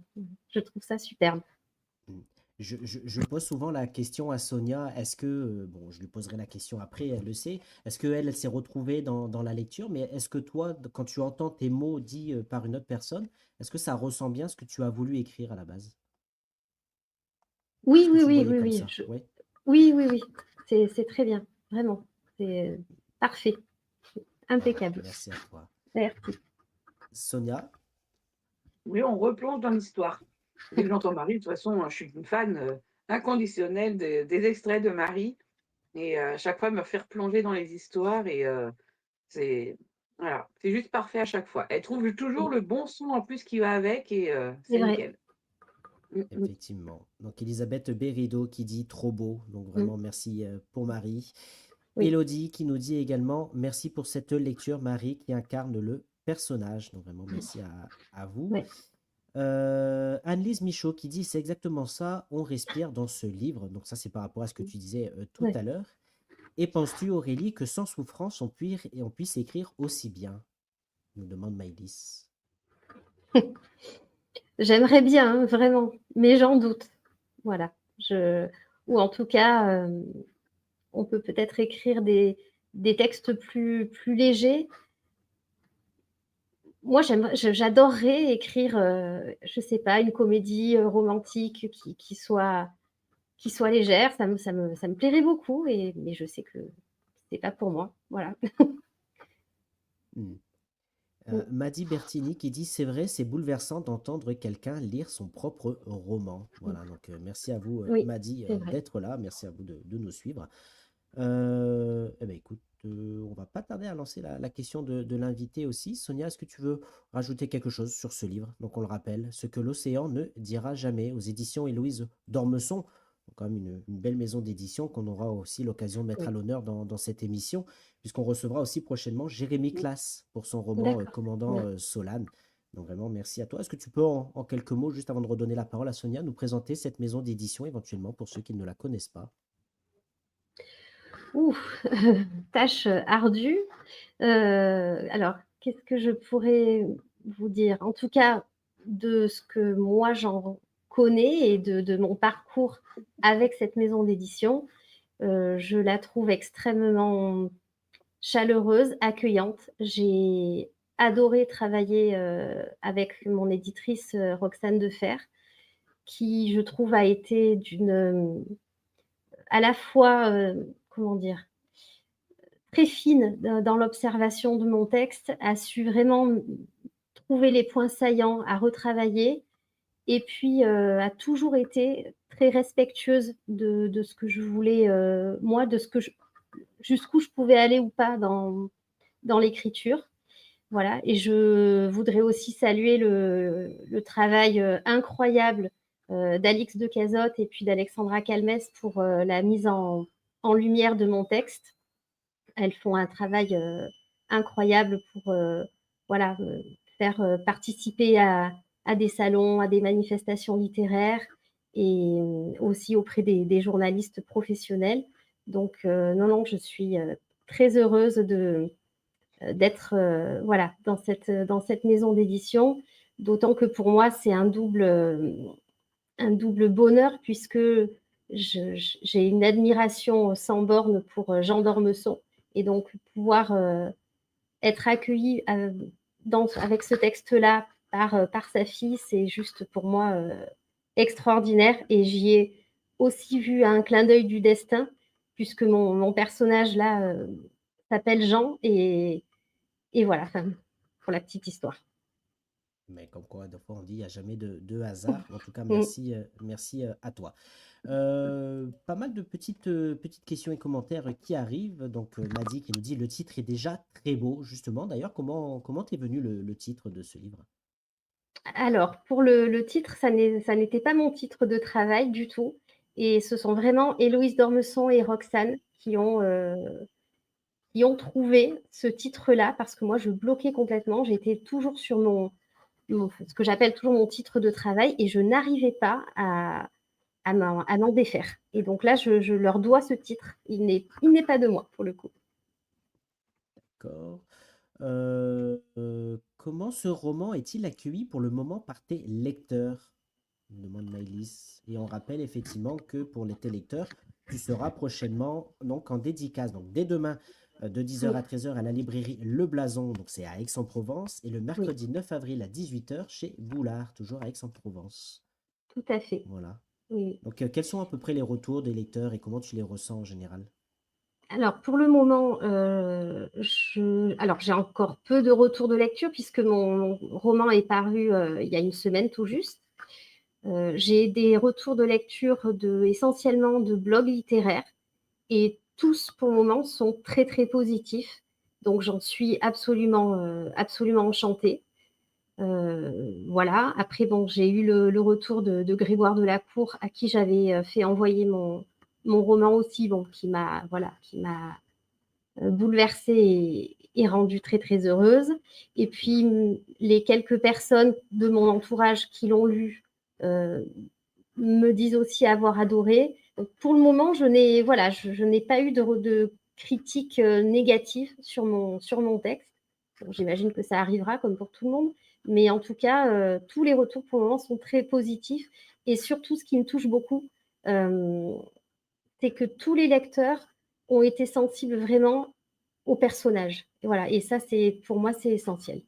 je trouve ça superbe. Mm. Je pose souvent la question à Sonia, est-ce que, bon, je lui poserai la question après, elle le sait, est-ce qu'elle elle s'est retrouvée dans la lecture, mais est-ce que toi, quand tu entends tes mots dits par une autre personne, est-ce que ça ressent bien ce que tu as voulu écrire à la base? Oui, Est-ce que oui, tu le oui, voyais oui, comme oui, ça? Oui. oui, oui, oui, c'est très bien, vraiment. C'est parfait, impeccable. Merci à toi. Merci. Sonia? Oui, on replonge dans l'histoire. Dès que j'entends Marie, de toute façon, je suis une fan inconditionnelle des extraits de Marie. Et à chaque fois, elle me fait replonger dans les histoires. Et c'est voilà, c'est juste parfait à chaque fois. Elle trouve toujours le bon son en plus qui va avec. Et C'est c'est vrai. nickel. Mm, mm, Effectivement. Donc Elisabeth Bérido qui dit trop beau. Donc Mm. vraiment merci pour Marie. Oui, Elodie qui nous dit également merci pour cette lecture, Marie qui incarne le personnage. Donc vraiment merci à vous. ouais. Anne-Lise Michaud qui dit c'est exactement ça, on respire dans ce livre. Donc ça c'est par rapport à ce que tu disais tout Ouais. à l'heure. Et penses-tu Aurélie que sans souffrance on puisse écrire aussi bien? Nous demande Maïlis. J'aimerais bien, hein, vraiment, mais j'en doute. Voilà. Ou en tout cas, on peut peut-être écrire des textes plus légers. Moi, j'adorerais écrire, je sais pas, une comédie romantique qui soit légère. Ça me plairait beaucoup, mais je sais que c'est pas pour moi. Voilà. Hmm. Mm. Madi Bertini qui dit c'est vrai, c'est bouleversant d'entendre quelqu'un lire son propre roman. Voilà, donc merci à vous, Oui, Madi, c'est vrai. d'être là. Merci à vous de nous suivre. Eh ben, écoute, on va pas tarder à lancer la question de l'invité aussi. Sonia, est-ce que tu veux rajouter quelque chose sur ce livre? Donc, on le rappelle, Ce que l'océan ne dira jamais, aux éditions Héloïse d'Ormesson. Donc, quand même une belle maison d'édition qu'on aura aussi l'occasion de mettre à Oui. l'honneur dans cette émission, puisqu'on recevra aussi prochainement Jérémy mm. Classe pour son roman D'accord. Commandant Ouais. Solane. Donc, vraiment, merci à toi. Est-ce que tu peux, en quelques mots, juste avant de redonner la parole à Sonia, nous présenter cette maison d'édition éventuellement pour ceux qui ne la connaissent pas? Ouf, tâche ardue. Alors, qu'est-ce que je pourrais vous dire? En tout cas, de ce que moi j'en connais et de mon parcours avec cette maison d'édition, je la trouve extrêmement chaleureuse, accueillante. J'ai adoré travailler, avec mon éditrice, Roxane Defer, qui je trouve a été à la fois, comment dire? Très fine dans l'observation de mon texte, a su vraiment trouver les points saillants à retravailler et puis, a toujours été très respectueuse de ce que je voulais, moi, de ce que jusqu'où je pouvais aller ou pas dans l'écriture. Voilà, et je voudrais aussi saluer le travail, incroyable, d'Alix de Cazotte et puis d'Alexandra Calmès pour, la mise en lumière de mon texte. Elles font un travail incroyable pour voilà, faire participer à des salons, à des manifestations littéraires et aussi auprès des journalistes professionnels. Donc, non, non, je suis très heureuse d'être voilà, dans cette maison d'édition. D'autant que pour moi, c'est un double bonheur puisque j'ai une admiration sans borne pour Jean d'Ormesson et donc pouvoir être accueillie avec ce texte-là par sa fille, c'est juste pour moi extraordinaire et j'y ai aussi vu un clin d'œil du destin puisque mon personnage là s'appelle Jean et voilà, enfin, pour la petite histoire. Mais comme quoi, des fois, on dit il n'y a jamais de hasard. En tout cas, Mm. merci à toi. Pas mal de petites questions et commentaires qui arrivent. Donc, Maddy qui nous dit le titre est déjà très beau, justement. D'ailleurs, comment t'es venu le titre de ce livre? Alors, pour le titre, ça n'était pas mon titre de travail du tout. Et ce sont vraiment Héloïse d'Ormesson et Roxane qui ont trouvé ce titre-là, parce que moi, je bloquais complètement. J'étais toujours sur ce que j'appelle toujours mon titre de travail, et je n'arrivais pas à m'en défaire. Et donc là, je leur dois ce titre. Il n'est pas de moi, pour le coup. D'accord. Comment ce roman est-il accueilli pour le moment par tes lecteurs? Demande Maëlys. Et on rappelle effectivement que pour tes lecteurs, tu seras prochainement donc en dédicace. Donc dès demain, de 10h Oui, à 13h à la librairie Le Blason, donc c'est à Aix-en-Provence, et le oui, mercredi 9 avril à 18h chez Boulard, toujours à Aix-en-Provence. tout à fait. Voilà. Oui. Donc quels sont à peu près les retours des lecteurs et comment tu les ressens en général? Alors, pour le moment, alors j'ai encore peu de retours de lecture puisque mon roman est paru il y a une semaine tout juste. J'ai des retours de lecture essentiellement de blogs littéraires et tous, pour le moment, sont très, très positifs. Donc, j'en suis absolument enchantée. Voilà. Après, bon, j'ai eu le retour de Grégoire Delacour, à qui j'avais fait envoyer mon roman aussi, bon, qui m'a bouleversée et rendue très, très heureuse. Et puis, les quelques personnes de mon entourage qui l'ont lu euh, me disent aussi avoir adoré. Donc, pour le moment, je n'ai pas eu de critiques négatives sur mon texte. Bon, j'imagine que ça arrivera comme pour tout le monde. Mais en tout cas, tous les retours pour le moment sont très positifs. Et surtout, ce qui me touche beaucoup, euh, c'est que tous les lecteurs ont été sensibles vraiment au personnage. Et voilà. Et ça, pour moi, c'est essentiel.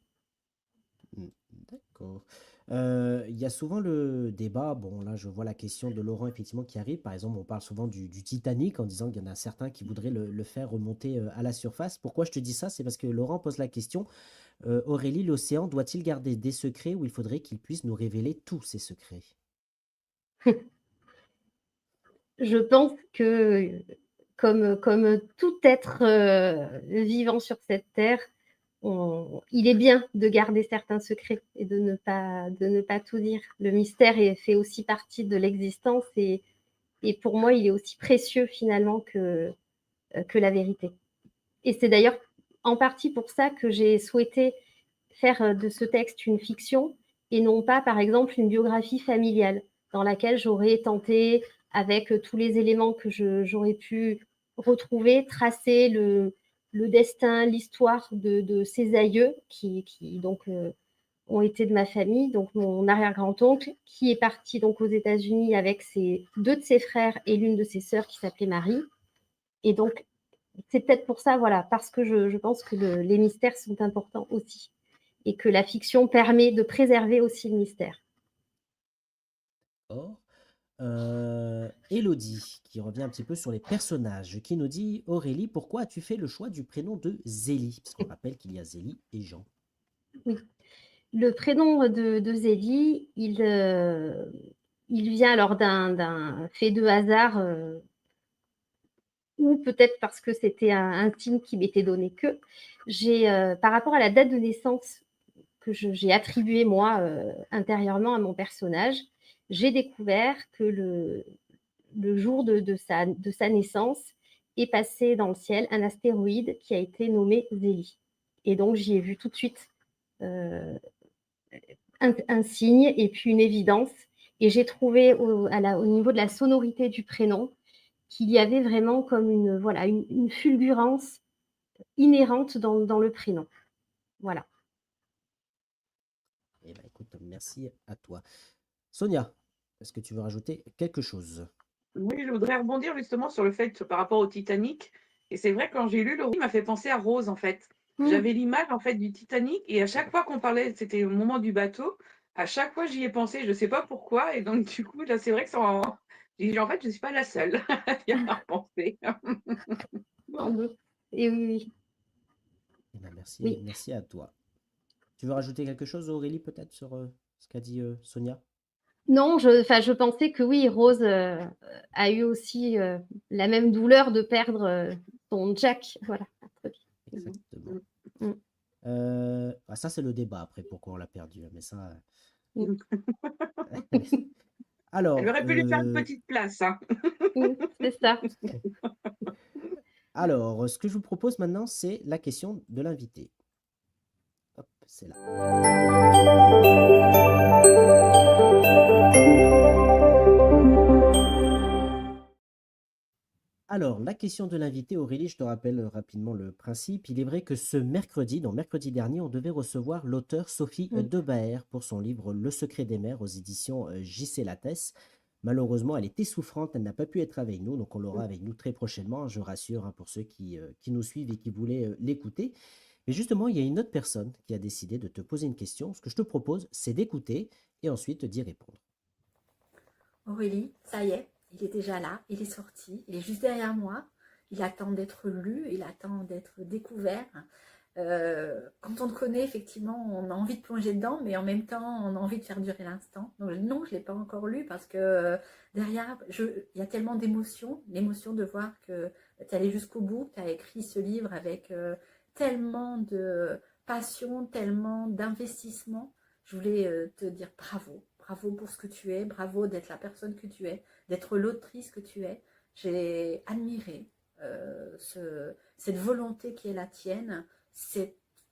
Mm, d'accord. Il y a souvent le débat, bon là je vois la question de Laurent effectivement qui arrive, par exemple on parle souvent du Titanic en disant qu'il y en a certains qui voudraient le faire remonter à la surface. Pourquoi je te dis ça? C'est parce que Laurent pose la question, Aurélie, l'océan doit-il garder des secrets ou il faudrait qu'il puisse nous révéler tous ses secrets? Je pense que, comme tout être vivant sur cette terre, il est bien de garder certains secrets et de ne pas tout dire. Le mystère fait aussi partie de l'existence et pour moi, il est aussi précieux finalement que la vérité. Et c'est d'ailleurs en partie pour ça que j'ai souhaité faire de ce texte une fiction et non pas, par exemple, une biographie familiale dans laquelle j'aurais tenté, avec tous les éléments que j'aurais pu retrouver, tracer le destin, l'histoire de ces aïeux qui donc ont été de ma famille, donc mon arrière-grand-oncle qui est parti donc aux États-Unis avec deux de ses frères et l'une de ses sœurs qui s'appelait Marie. Et donc c'est peut-être pour ça, voilà, parce que je pense que les mystères sont importants aussi et que la fiction permet de préserver aussi le mystère. Or, Élodie qui revient un petit peu sur les personnages, qui nous dit Aurélie, pourquoi as-tu fait le choix du prénom de Zélie? Parce qu'on rappelle qu'il y a Zélie et Jean. Oui. Le prénom de Zélie, il vient alors d'un fait de hasard, ou peut-être parce que c'était un signe qui m'était donné que par rapport à la date de naissance que j'ai attribuée moi intérieurement à mon personnage, j'ai découvert que le jour de sa naissance est passé dans le ciel un astéroïde qui a été nommé Zélie. Et donc j'y ai vu tout de suite euh, un signe et puis une évidence. Et j'ai trouvé au niveau de la sonorité du prénom qu'il y avait vraiment comme une fulgurance inhérente dans le prénom. Voilà. Eh ben, écoute, merci à toi. Sonia, est-ce que tu veux rajouter quelque chose? Oui, je voudrais rebondir justement sur le fait par rapport au Titanic. Et c'est vrai, quand j'ai lu le roman, il m'a fait penser à Rose, en fait. Mmh. J'avais l'image, en fait, du Titanic, et à chaque fois qu'on parlait, c'était au moment du bateau, à chaque fois, j'y ai pensé, je ne sais pas pourquoi. Et donc, du coup, là, c'est vrai que j'ai dit, en fait, je ne suis pas la seule à y avoir pensé. Sans Bon. doute. Et oui, Eh ben, oui. merci à toi. Tu veux rajouter quelque chose, Aurélie, peut-être, sur ce qu'a dit Sonia? Non, je pensais que oui, Rose a eu aussi la même douleur de perdre son Jack. Voilà. Exactement. Mm. Ça, c'est le débat après, pourquoi on l'a perdu, hein, mais ça. Mm. Elle Alors, aurait pu lui faire une petite place, hein. C'est ça. alors, ce que je vous propose maintenant, c'est la question de l'invité. Hop, c'est là. Alors, la question de l'invité, Aurélie, je te rappelle rapidement le principe. Il est vrai que ce mercredi, donc mercredi dernier, on devait recevoir l'auteure Sophie Debaer pour son livre Le secret des mers aux éditions J.C. Lattès. Malheureusement, elle était souffrante, elle n'a pas pu être avec nous, donc on l'aura avec nous très prochainement, je rassure, hein, pour ceux qui nous suivent et qui voulaient l'écouter. Mais justement, il y a une autre personne qui a décidé de te poser une question. Ce que je te propose, c'est d'écouter et ensuite d'y répondre. Aurélie, ça y est, il est déjà là, il est sorti, il est juste derrière moi, il attend d'être lu, il attend d'être découvert. Quand on te connaît, effectivement, on a envie de plonger dedans, mais en même temps, on a envie de faire durer l'instant. Donc non, je ne l'ai pas encore lu parce que derrière, il y a tellement d'émotions, l'émotion de voir que tu es allé jusqu'au bout, que tu as écrit ce livre avec tellement de passion, tellement d'investissement. Je voulais te dire bravo. Bravo pour ce que tu es, bravo d'être la personne que tu es, d'être l'autrice que tu es. J'ai admiré cette volonté qui est la tienne,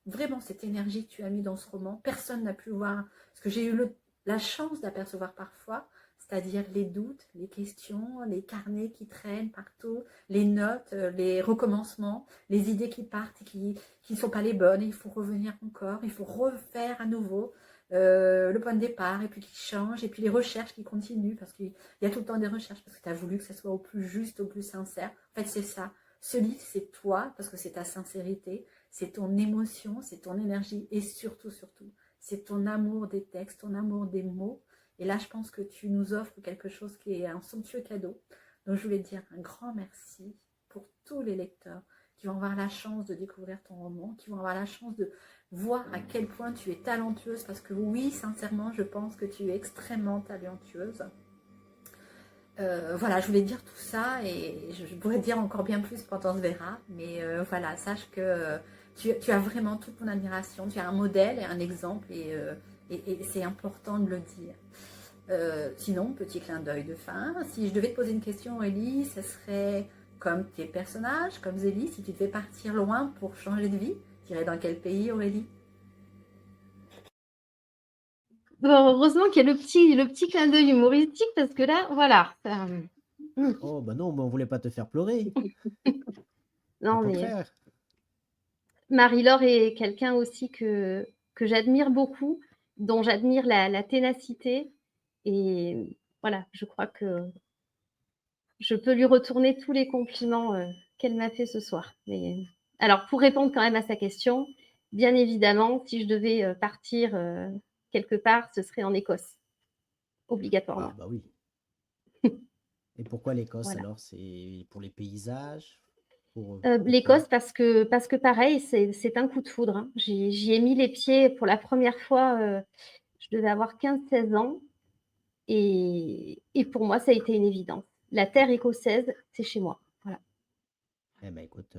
vraiment cette énergie que tu as mis dans ce roman. Personne n'a pu voir ce que j'ai eu la chance d'apercevoir parfois, c'est-à-dire les doutes, les questions, les carnets qui traînent partout, les notes, les recommencements, les idées qui partent et qui ne sont pas les bonnes, et il faut revenir encore, il faut refaire à nouveau. Le point de départ, et puis qui change, et puis les recherches qui continuent, parce qu'il y a tout le temps des recherches, parce que tu as voulu que ça soit au plus juste, au plus sincère. En fait, c'est ça. Ce livre, c'est toi, parce que c'est ta sincérité, c'est ton émotion, c'est ton énergie, et surtout, c'est ton amour des textes, ton amour des mots. Et là, je pense que tu nous offres quelque chose qui est un somptueux cadeau. Donc, je voulais te dire un grand merci pour tous les lecteurs qui vont avoir la chance de découvrir ton roman, qui vont avoir la chance de voir à quel point tu es talentueuse, parce que oui, sincèrement, je pense que tu es extrêmement talentueuse. Voilà, je voulais dire tout ça et je pourrais dire encore bien plus quand on se verra, mais voilà, sache que tu as vraiment toute mon admiration, tu as un modèle et un exemple et c'est important de le dire. Sinon, petit clin d'œil de fin, si je devais te poser une question, Aurélie, ce serait comme tes personnages, comme Zélie, si tu devais partir loin pour changer de vie, tu irais dans quel pays, Aurélie? Bon, heureusement qu'il y a le petit clin d'œil humoristique parce que là, voilà. Oh, bah non, mais on voulait pas te faire pleurer. Non, Au mais contraire. Marie-Laure est quelqu'un aussi que j'admire beaucoup, dont j'admire la ténacité. Et voilà, je crois que je peux lui retourner tous les compliments qu'elle m'a fait ce soir. Mais, alors, pour répondre quand même à sa question, bien évidemment, si je devais partir quelque part, ce serait en Écosse, obligatoirement. Ah, bah oui. Et pourquoi l'Écosse Voilà. alors? C'est pour les paysages? Pourquoi? L'Écosse, parce que pareil, c'est un coup de foudre, hein. J'y ai mis les pieds pour la première fois, je devais avoir 15-16 ans. Et pour moi, ça a été une évidence. La terre écossaise, c'est chez moi. Voilà. Eh ben écoute,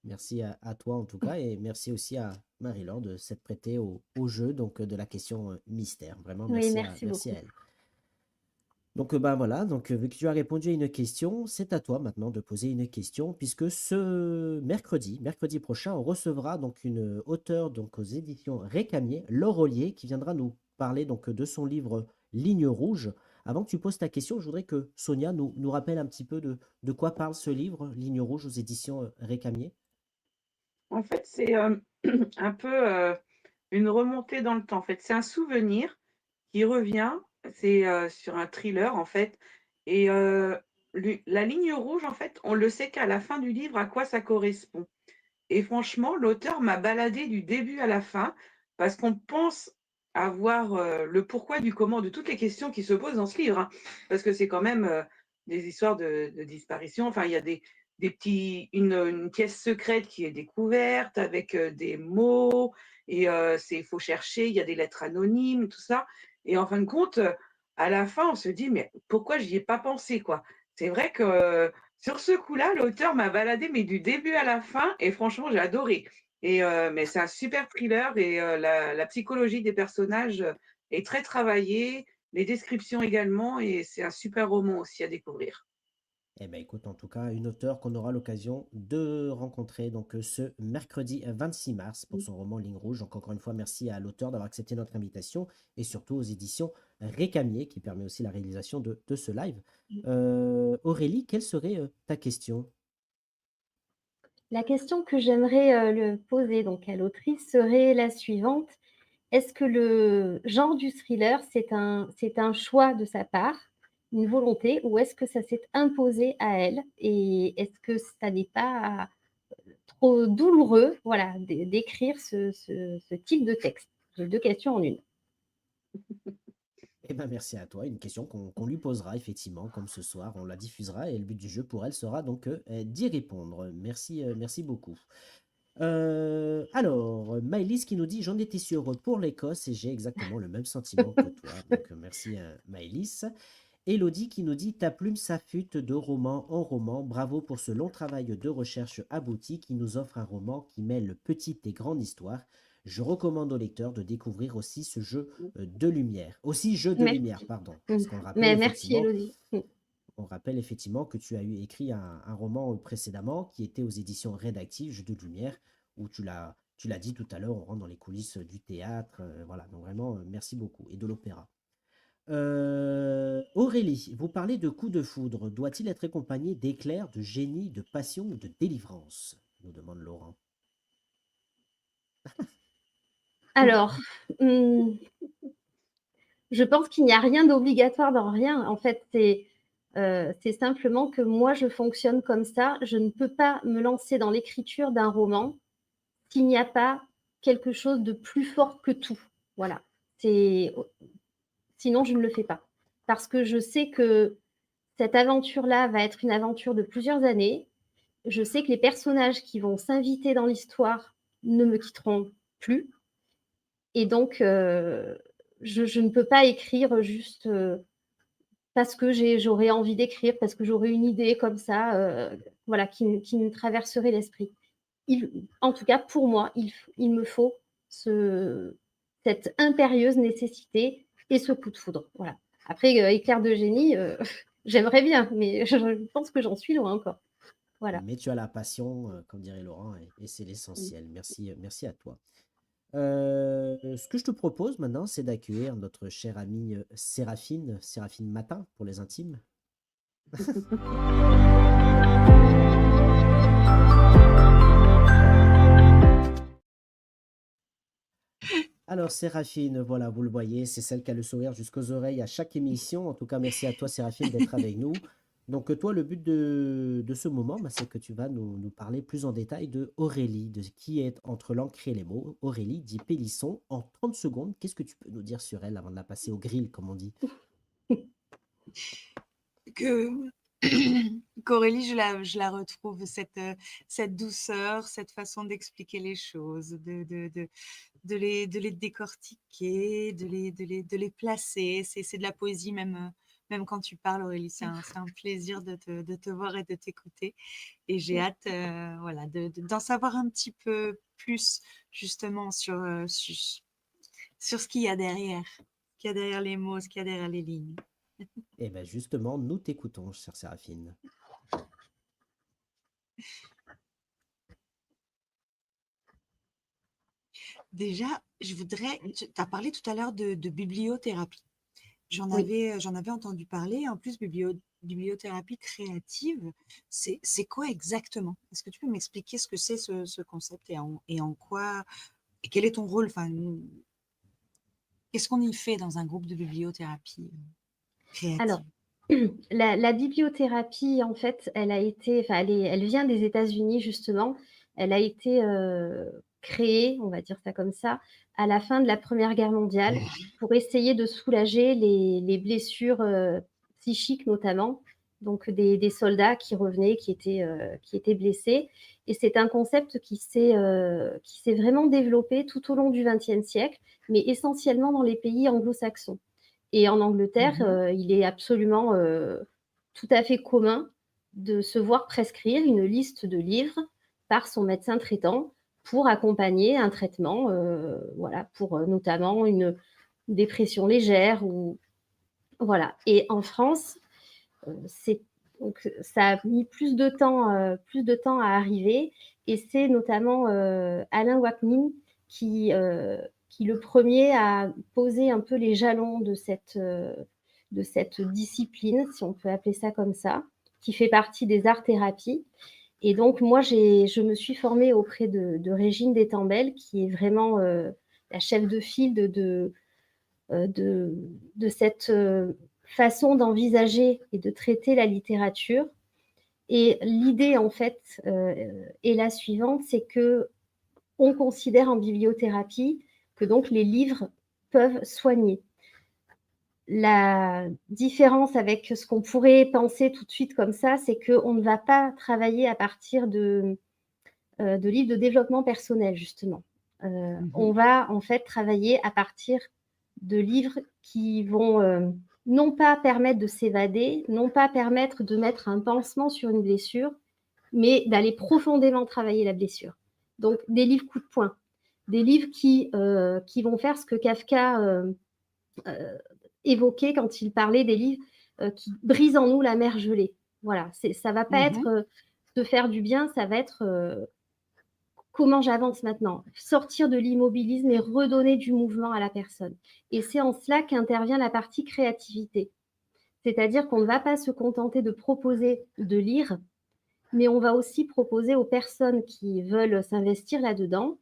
merci à toi en tout cas, et merci aussi à Marie-Laure de s'être prêtée au jeu donc de la question mystère. Vraiment, Oui, merci merci à beaucoup. elle. Donc ben voilà, donc vu que tu as répondu à une question, c'est à toi maintenant de poser une question, puisque ce mercredi prochain, on recevra donc une auteure donc aux éditions Récamier, Laure Ollier, qui viendra nous parler donc de son livre Ligne rouge. Avant que tu poses ta question, je voudrais que Sonia nous rappelle un petit peu de quoi parle ce livre, Ligne rouge aux éditions Récamier. En fait, c'est un peu une remontée dans le temps. En fait, c'est un souvenir qui revient. C'est sur un thriller, en fait. Et la ligne rouge, en fait, on le sait qu'à la fin du livre, à quoi ça correspond. Et franchement, l'auteur m'a baladé du début à la fin parce qu'on pense avoir le pourquoi du comment de toutes les questions qui se posent dans ce livre, hein. Parce que c'est quand même des histoires de disparition. Enfin, il y a une pièce secrète qui est découverte avec des mots, et il faut chercher, il y a des lettres anonymes, tout ça. Et en fin de compte, à la fin, on se dit, mais pourquoi j'y ai pas pensé, quoi? C'est vrai que sur ce coup-là, l'auteur m'a baladé, mais du début à la fin, et franchement, j'ai adoré. Et mais c'est un super thriller, et la psychologie des personnages est très travaillée, les descriptions également, et c'est un super roman aussi à découvrir. Eh ben, écoute, en tout cas, une auteure qu'on aura l'occasion de rencontrer donc ce mercredi 26 mars pour son roman Ligne Rouge. Donc encore une fois, merci à l'auteur d'avoir accepté notre invitation et surtout aux éditions Récamier qui permet aussi la réalisation de ce live. Aurélie, quelle serait ta question? La question que j'aimerais, poser donc à l'autrice serait la suivante: est-ce que le genre du thriller, c'est un choix de sa part, une volonté, ou est-ce que ça s'est imposé à elle? Et est-ce que ça n'est pas trop douloureux, voilà, d'écrire ce type de texte? J'ai 2 questions en une. Eh ben, merci à toi. Une question qu'on lui posera effectivement, comme ce soir, on la diffusera et le but du jeu pour elle sera donc d'y répondre. Merci, merci beaucoup. Alors, Maëlys qui nous dit: «J'en étais sûr pour l'Écosse et j'ai exactement le même sentiment que toi». Donc, merci, Maëlys. Élodie qui nous dit: «Ta plume s'affûte de roman en roman. Bravo pour ce long travail de recherche abouti qui nous offre un roman qui mêle petite et grande histoire. Je recommande aux lecteurs de découvrir aussi ce jeu de lumière. Aussi jeu de lumière, Merci. pardon. Mmh. Parce qu'on rappelle Mais merci effectivement Élodie. Mmh. on rappelle effectivement que tu as eu écrit un roman précédemment qui était aux éditions Rédactives, Jeux de lumière, où tu l'as dit tout à l'heure, on rentre dans les coulisses du théâtre. Voilà, donc vraiment, merci beaucoup. Et de l'opéra. Aurélie, vous parlez de coup de foudre. Doit-il être accompagné d'éclairs, de génie, de passion ou de délivrance? Nous demande Laurent. Alors, mmh, je pense qu'il n'y a rien d'obligatoire dans rien. En fait, c'est simplement que moi, je fonctionne comme ça. Je ne peux pas me lancer dans l'écriture d'un roman s'il n'y a pas quelque chose de plus fort que tout. Voilà. C'est Sinon, je ne le fais pas. Parce que je sais que cette aventure-là va être une aventure de plusieurs années. Je sais que les personnages qui vont s'inviter dans l'histoire ne me quitteront plus. Et donc, je ne peux pas écrire juste parce que j'aurais envie d'écrire, parce que j'aurais une idée comme ça, voilà, qui me traverserait l'esprit. En tout cas, pour moi, il me faut cette impérieuse nécessité et ce coup de foudre. Voilà. Après, éclair de génie, j'aimerais bien, mais je pense que j'en suis loin encore. Voilà. Mais tu as la passion, comme dirait Laurent, et c'est l'essentiel. Merci, merci à toi. Ce que je te propose maintenant, c'est d'accueillir notre chère amie Séraphine, Séraphine Matin pour les intimes. Alors Séraphine, voilà, vous le voyez, c'est celle qui a le sourire jusqu'aux oreilles à chaque émission. En tout cas, merci à toi Séraphine d'être avec nous. Donc toi, le but de ce moment, bah, c'est que tu vas nous parler plus en détail de Aurélie, de qui est entre l'encre et les mots. Aurélie dit Pélisson. En 30 secondes, qu'est-ce que tu peux nous dire sur elle avant de la passer au grill, comme on dit? Que qu'Aurélie, je la retrouve, cette douceur, cette façon d'expliquer les choses, de les décortiquer, de les placer. C'est de la poésie même quand tu parles, Aurélie. C'est un plaisir de te voir et de t'écouter. Et j'ai hâte, voilà, d'en savoir un petit peu plus justement sur ce qu'il y a derrière, les mots, ce qu'il y a derrière les lignes. Eh bien justement, nous t'écoutons, chère Séraphine. Déjà, tu as parlé tout à l'heure de bibliothérapie. J'en Oui. avais entendu parler. En plus, bibliothérapie créative, c'est quoi exactement? Est-ce que tu peux m'expliquer ce que c'est ce concept et en quoi, et quel est ton rôle? Enfin, qu'est-ce qu'on y fait dans un groupe de bibliothérapie Alors, créative? la bibliothérapie, en fait, elle vient des États-Unis justement. Elle a été créée, on va dire ça comme ça, à la fin de la Première Guerre mondiale pour essayer de soulager les blessures psychiques notamment donc des soldats qui revenaient, qui étaient blessés. Et c'est un concept qui s'est vraiment développé tout au long du XXe siècle, mais essentiellement dans les pays anglo-saxons. Et en Angleterre, il est absolument tout à fait commun de se voir prescrire une liste de livres par son médecin traitant pour accompagner un traitement, voilà, pour notamment une dépression légère ou voilà. Et en France, donc ça a mis plus de temps à arriver, et c'est notamment Alain Wakmin qui le premier a posé un peu les jalons de cette discipline, si on peut appeler ça comme ça, qui fait partie des arts-thérapies. Et donc moi, je me suis formée auprès de Régine Détambel, qui est vraiment la chef de file de cette façon d'envisager et de traiter la littérature. Et l'idée, en fait, est la suivante, c'est qu'on considère en bibliothérapie que donc les livres peuvent soigner. La différence avec ce qu'on pourrait penser tout de suite comme ça, c'est qu'on ne va pas travailler à partir de livres de développement personnel, justement. On va en fait travailler à partir de livres qui vont non pas permettre de s'évader, non pas permettre de mettre un pansement sur une blessure, mais d'aller profondément travailler la blessure. Donc des livres coup de poing, des livres qui vont faire ce que Kafka évoquait quand il parlait des livres qui brisent en nous la mer gelée. Voilà, ça va pas être se faire du bien, ça va être comment j'avance maintenant, sortir de l'immobilisme et redonner du mouvement à la personne. Et c'est en cela qu'intervient la partie créativité. C'est-à-dire qu'on ne va pas se contenter de proposer de lire, mais on va aussi proposer aux personnes qui veulent s'investir là-dedans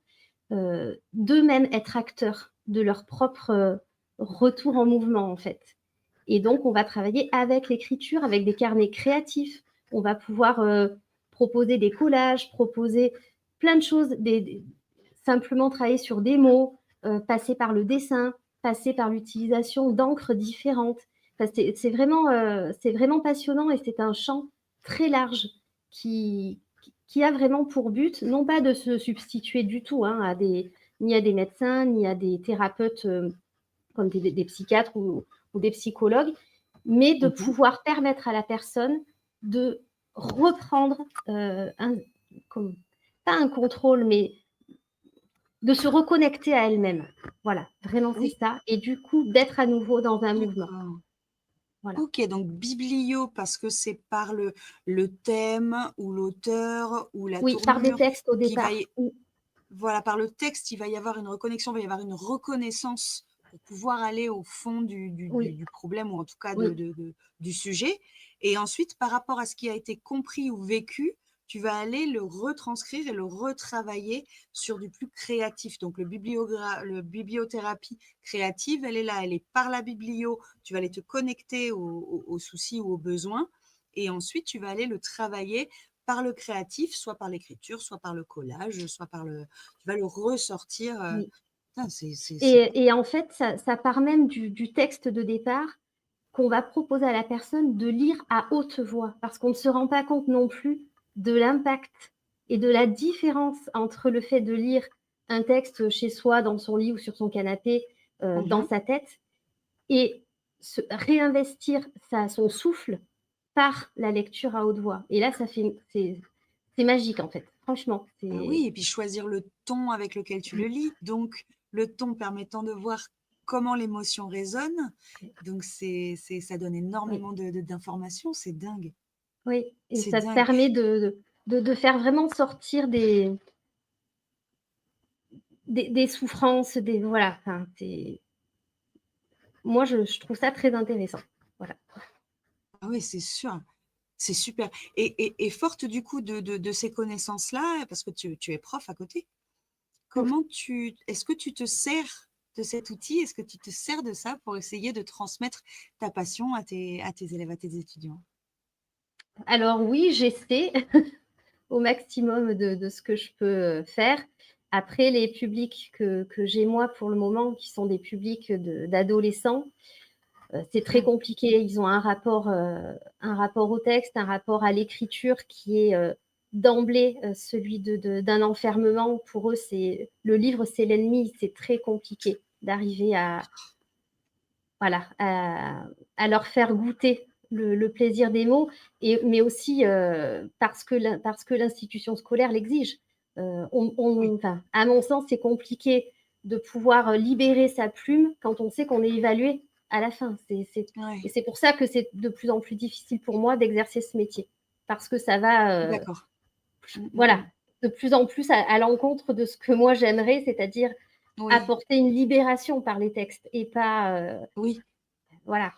d'eux-mêmes être acteurs de leur propre retour en mouvement, en fait. Et donc, on va travailler avec l'écriture, avec des carnets créatifs. On va pouvoir proposer des collages, proposer plein de choses, simplement travailler sur des mots, passer par le dessin, passer par l'utilisation d'encres différentes. Enfin, c'est vraiment passionnant, et c'est un champ très large qui a vraiment pour but, non pas de se substituer du tout ni à des médecins, ni à des thérapeutes comme des psychiatres ou des psychologues, mais de pouvoir permettre à la personne de reprendre pas un contrôle, mais de se reconnecter à elle-même. Voilà, vraiment c'est ça. Et du coup, d'être à nouveau dans un mouvement. Voilà. Ok, donc biblio, parce que c'est par le thème ou l'auteur ou la tournure. Oui, par des textes au départ. Voilà, par le texte, il va y avoir une reconnexion, il va y avoir une reconnaissance pour pouvoir aller au fond du problème, ou en tout cas du sujet. Et ensuite, par rapport à ce qui a été compris ou vécu, tu vas aller le retranscrire et le retravailler sur du plus créatif. Donc, le bibliothérapie créative, elle est là, elle est par la biblio, tu vas aller te connecter aux soucis ou aux besoins, et ensuite, tu vas aller le travailler par le créatif, soit par l'écriture, soit par le collage, soit par tu vas le ressortir. Oui. Putain, et en fait, ça part même du texte de départ qu'on va proposer à la personne de lire à haute voix, parce qu'on ne se rend pas compte non plus de l'impact et de la différence entre le fait de lire un texte chez soi, dans son lit ou sur son canapé, dans sa tête, et réinvestir son souffle par la lecture à haute voix. Et là, c'est magique, en fait. Franchement. Oui, et puis choisir le ton avec lequel tu le lis. Donc, le ton permettant de voir comment l'émotion résonne. Donc, ça donne énormément d'informations. C'est dingue. Oui, et ça te permet de faire vraiment sortir des souffrances, voilà. Enfin, moi, je trouve ça très intéressant. Voilà. Ah oui, c'est sûr. C'est super. Et forte du coup de ces connaissances-là, parce que tu es prof à côté, est-ce que tu te sers de cet outil? Est-ce que tu te sers de ça pour essayer de transmettre ta passion à tes élèves, à tes étudiants? Alors oui, j'essaie au maximum de ce que je peux faire. Après, les publics que j'ai moi pour le moment, qui sont des publics d'adolescents, C'est très compliqué. Ils ont un rapport au texte, un rapport à l'écriture qui est d'emblée celui d'un enfermement. Pour eux, le livre, c'est l'ennemi. C'est très compliqué d'arriver à leur faire goûter le plaisir des mots, mais aussi parce que l'institution scolaire l'exige. Enfin, à mon sens, c'est compliqué de pouvoir libérer sa plume quand on sait qu'on est évalué à la fin. Et c'est pour ça que c'est de plus en plus difficile pour moi d'exercer ce métier, parce que ça va, D'accord. voilà, de plus en plus à l'encontre de ce que moi j'aimerais, c'est-à-dire apporter une libération par les textes et pas, Oui. voilà.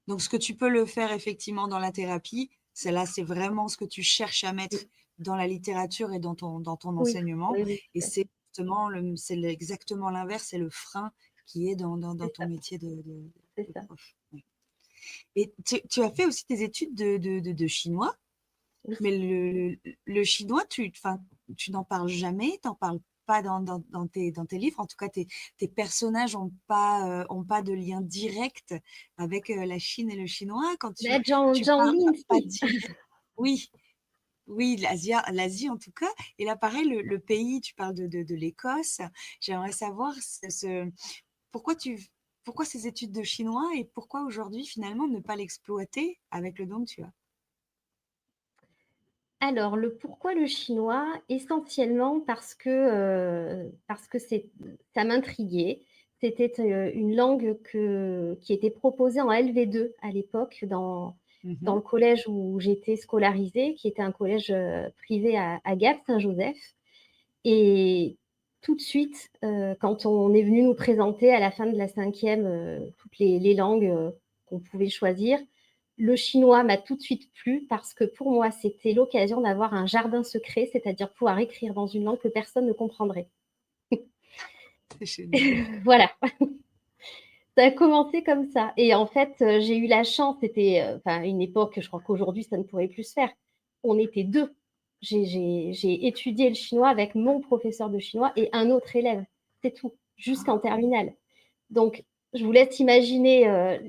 Donc, ce que tu peux le faire effectivement dans la thérapie, c'est vraiment ce que tu cherches à mettre dans la littérature et dans ton enseignement. Oui. Et c'est justement exactement l'inverse, c'est le frein qui est dans ton métier de prof. Oui. Et tu as fait aussi des études de chinois, Oui. mais le chinois, tu n'en parles jamais, tu n'en parles pas dans tes livres. En tout cas, tes personnages n'ont pas de lien direct avec la Chine et le chinois. Quand tu Zhang parles Lin, pas si. Oui, l'Asie en tout cas. Et là, pareil, le pays, tu parles de l'Écosse. J'aimerais savoir pourquoi ces études de chinois et pourquoi aujourd'hui, finalement, ne pas l'exploiter avec le don que tu as. Alors, pourquoi le chinois? Essentiellement parce que ça m'intriguait. C'était une langue qui était proposée en LV2 à l'époque dans le collège où j'étais scolarisée, qui était un collège privé à Gap, Saint-Joseph. Et tout de suite, quand on est venu nous présenter à la fin de la 5e toutes les langues qu'on pouvait choisir, le chinois m'a tout de suite plu parce que pour moi, c'était l'occasion d'avoir un jardin secret, c'est-à-dire pouvoir écrire dans une langue que personne ne comprendrait. C'est génial. Voilà. Ça a commencé comme ça. Et en fait, j'ai eu la chance, c'était une époque, je crois qu'aujourd'hui, ça ne pourrait plus se faire. On était 2. J'ai étudié le chinois avec mon professeur de chinois et un autre élève. C'est tout, jusqu'en terminale. Donc, je vous laisse imaginer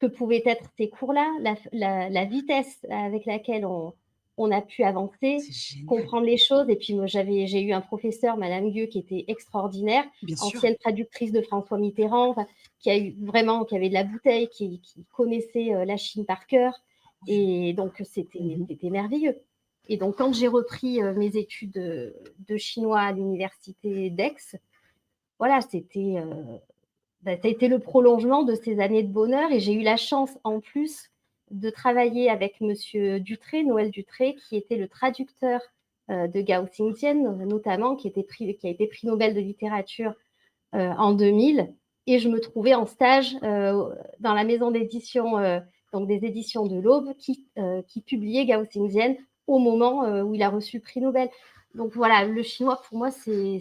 que pouvaient être ces cours-là, la vitesse avec laquelle on a pu avancer, comprendre les choses. Et puis, moi, j'ai eu un professeur, Madame Gueux, qui était extraordinaire, ancienne traductrice de François Mitterrand, qui avait de la bouteille, qui connaissait la Chine par cœur. Et donc, c'était merveilleux. Et donc, quand j'ai repris mes études de chinois à l'université d'Aix, voilà, ça a été le prolongement de ces années de bonheur. Et j'ai eu la chance, en plus, de travailler avec Monsieur Dutré, Noël Dutré, qui était le traducteur de Gao Xingjian, notamment, qui a été prix Nobel de littérature en 2000. Et je me trouvais en stage dans la maison d'édition, donc des éditions de l'Aube, qui publiait Gao Xingjian au moment où il a reçu le prix Nobel. Donc voilà, le chinois, pour moi, c'est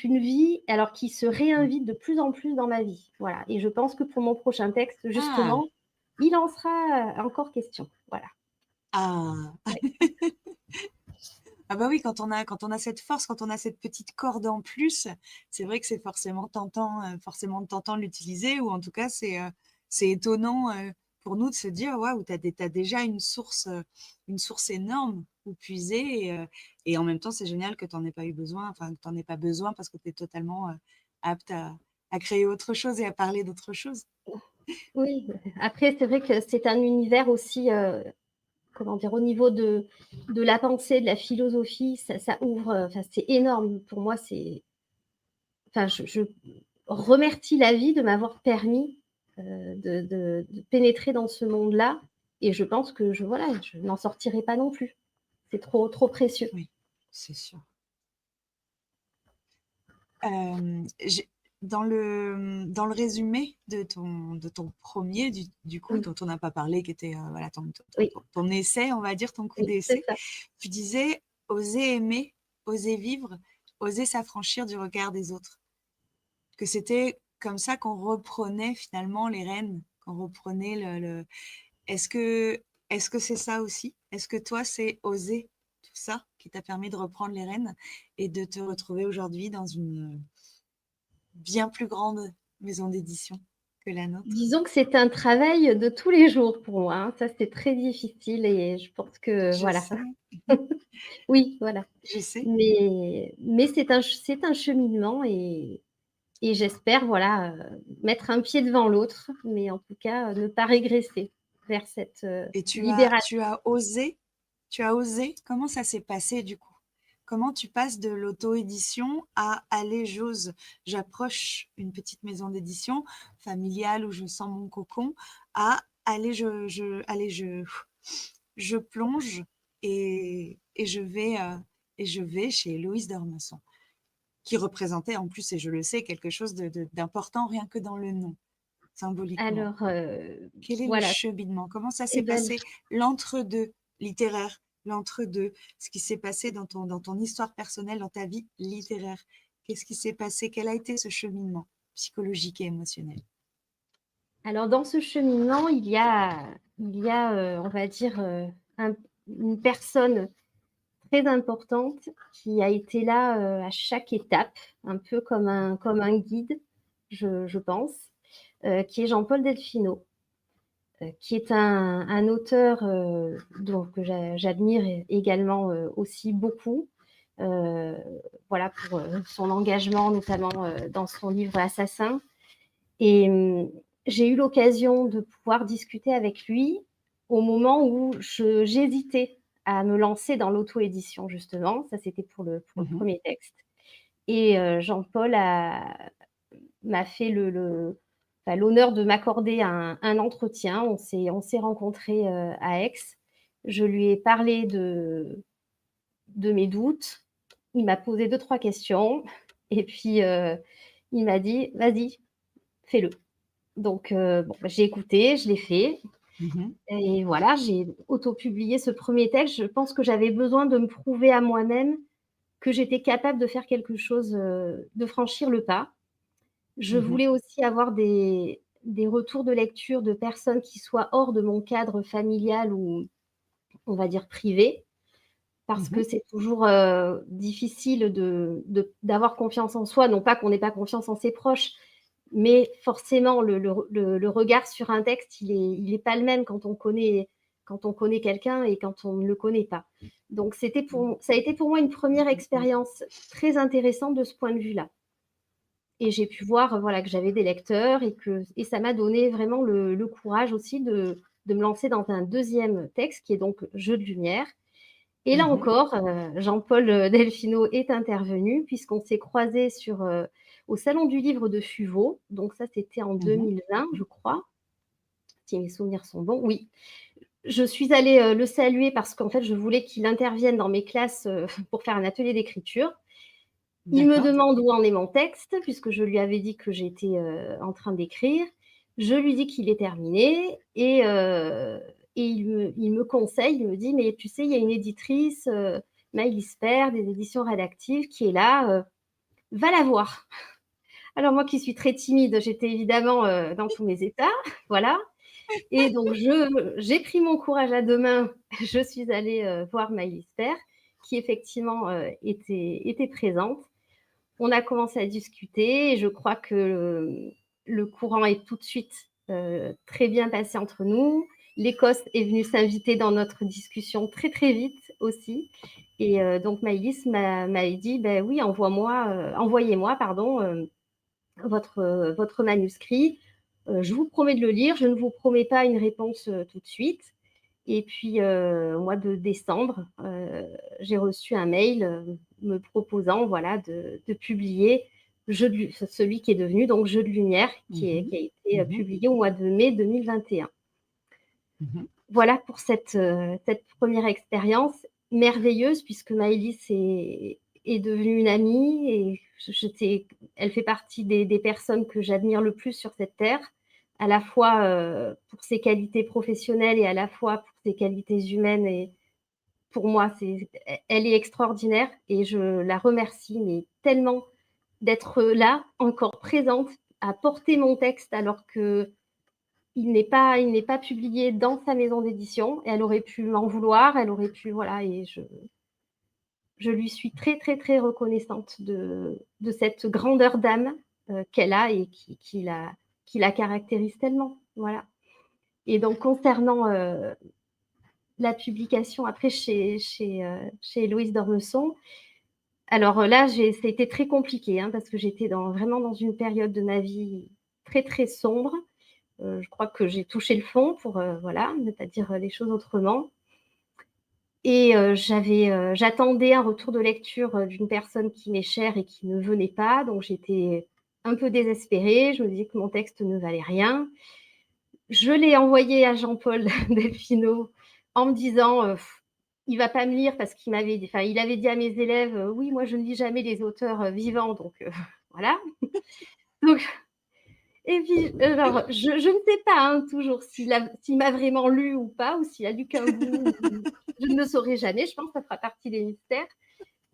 une vie alors qui se réinvite de plus en plus dans ma vie. Voilà. Et je pense que pour mon prochain texte, justement, il en sera encore question. Voilà. Ah bah oui, quand on a cette force, quand on a cette petite corde en plus, c'est vrai que c'est forcément tentant de l'utiliser, ou en tout cas, c'est étonnant pour nous de se dire, waouh, tu as déjà une source énorme où puiser, et en même temps, c'est génial que tu n'en aies pas eu besoin, enfin, que tu n'en aies pas besoin parce que tu es totalement apte à créer autre chose et à parler d'autre chose. Oui, après, c'est vrai que c'est un univers aussi, comment dire, au niveau de la pensée, de la philosophie, ça ouvre, c'est énorme. Pour moi, je remercie la vie de m'avoir permis de pénétrer dans ce monde-là. Et je pense que je n'en sortirai pas non plus. C'est trop, trop précieux. Oui, c'est sûr. Dans le résumé de ton premier, du coup, dont on n'a pas parlé, qui était voilà, ton essai, on va dire, ton coup d'essai, tu disais oser aimer, oser vivre, oser s'affranchir du regard des autres. Que c'était comme ça qu'on reprenait finalement les rênes, qu'on reprenait Est-ce que c'est ça aussi? Est-ce que toi, c'est oser tout ça qui t'a permis de reprendre les rênes et de te retrouver aujourd'hui dans une bien plus grande maison d'édition que la nôtre. Disons que c'est un travail de tous les jours pour moi, hein. Ça, c'est très difficile et je pense que Je voilà. sais, Oui, voilà. je sais. Mais c'est un cheminement et j'espère, voilà, mettre un pied devant l'autre, mais en tout cas, ne pas régresser vers cette, Et libération. tu as osé. Comment ça s'est passé du coup? Comment tu passes de l'auto-édition à allez, j'approche une petite maison d'édition familiale où je sens mon cocon, à allez, je plonge et je vais chez Héloïse d'Ormesson, qui représentait en plus, et je le sais, quelque chose d'important rien que dans le nom, symboliquement. Alors, Quel est le voilà. cheminement? Comment ça Eh s'est ben, passé, l'entre-deux littéraire, l'entre-deux, ce qui s'est passé dans ton histoire personnelle, dans ta vie littéraire? Qu'est-ce qui s'est passé? Quel a été ce cheminement psychologique et émotionnel? alors dans ce cheminement, on va dire, une personne très importante qui a été là, à chaque étape, un peu comme un guide, je pense, qui est Jean-Paul Delfino, qui est un auteur, donc que j'admire également, aussi beaucoup, heu, voilà pour, son engagement notamment, dans son livre Assassin et j'ai eu l'occasion de pouvoir discuter avec lui au moment où j'hésitais à me lancer dans l'auto-édition justement. Ça, c'était pour le Mmh. 1er texte et Jean-Paul m'a fait enfin, l'honneur de m'accorder un entretien. On s'est rencontrés, à Aix. Je lui ai parlé de mes doutes. Il m'a posé 2-3 questions et puis, il m'a dit: «Vas-y, fais-le». Donc bon, bah, j'ai écouté, je l'ai fait Mmh. et voilà, j'ai auto-publié ce premier texte. Je pense que j'avais besoin de me prouver à moi-même que j'étais capable de faire quelque chose, de franchir le pas. Je Mmh. voulais aussi avoir des retours de lecture de personnes qui soient hors de mon cadre familial ou on va dire privé, parce que Mmh. c'est toujours, difficile d'avoir confiance en soi. Non pas qu'on n'ait pas confiance en ses proches, mais forcément le regard sur un texte, il est pas le même quand on connaît quelqu'un et quand on ne le connaît pas. Donc ça a été pour moi une première expérience très intéressante de ce point de vue-là. Et j'ai pu voir, voilà, que j'avais des lecteurs et ça m'a donné vraiment le courage aussi de me lancer dans un deuxième texte qui est donc Jeux de lumière. Et là Mmh. encore, Jean-Paul, Delfino est intervenu puisqu'on s'est croisés au salon du livre de Fuveau. Donc ça, c'était en Mmh. 2020, je crois, si mes souvenirs sont bons. Oui. Je suis allée, le saluer parce qu'en fait, je voulais qu'il intervienne dans mes classes, pour faire un atelier d'écriture. Il me D'accord. demande où en est mon texte, puisque je lui avais dit que j'étais, en train d'écrire. Je lui dis qu'il est terminé et il me conseille, il me dit: «Mais tu sais, il y a une éditrice, Maëlys Père des éditions Rédactives qui est là, va la voir». Alors moi qui suis très timide, j'étais évidemment, dans tous mes états, voilà et donc j'ai pris mon courage à 2 mains, je suis allée, voir Maëlys Père qui effectivement, était présente. On a commencé à discuter et je crois que le courant est tout de suite, très bien passé entre nous. L'Écosse est venue s'inviter dans notre discussion très, très vite aussi et donc Maëlys m'a dit: «Beh, oui, envoyez-moi pardon, votre manuscrit. Je vous promets de le lire. Je ne vous promets pas une réponse, tout de suite». Et puis, au mois de décembre, j'ai reçu un mail, me proposant, voilà, de publier celui qui est devenu donc Jeux de lumière, Mmh. qui a été, Mmh. publié au mois de mai 2021. Mmh. Voilà pour cette première expérience merveilleuse puisque Maëlys est devenue une amie et elle fait partie des personnes que j'admire le plus sur cette terre, à la fois, pour ses qualités professionnelles et à la fois pour ses qualités humaines et pour moi, elle est extraordinaire et je la remercie, mais tellement d'être là, encore présente, à porter mon texte alors que il n'est pas publié dans sa maison d'édition. Elle aurait pu m'en vouloir, elle aurait pu voilà et je lui suis très, très, très reconnaissante de cette grandeur d'âme, qu'elle a et qui la caractérise tellement. Voilà. Et donc, concernant la publication après chez Héloïse d'Ormesson, alors là, ça a été très compliqué hein, parce que j'étais vraiment dans une période de ma vie très, très sombre. Je crois que j'ai touché le fond pour voilà, ne pas dire les choses autrement. Et j'attendais un retour de lecture d'une personne qui m'est chère et qui ne venait pas. Donc, j'étais un peu désespérée. Je me disais que mon texte ne valait rien. Je l'ai envoyé à Jean-Paul Delfino en me disant il va pas me lire parce qu'il avait dit à mes élèves oui, moi je ne lis jamais les auteurs vivants. Donc, voilà. Donc, et puis, alors, je ne sais pas hein, toujours s'il m'a vraiment lu ou pas, ou s'il a lu qu'un bout. Je ne le saurai jamais. Je pense que ça fera partie des mystères.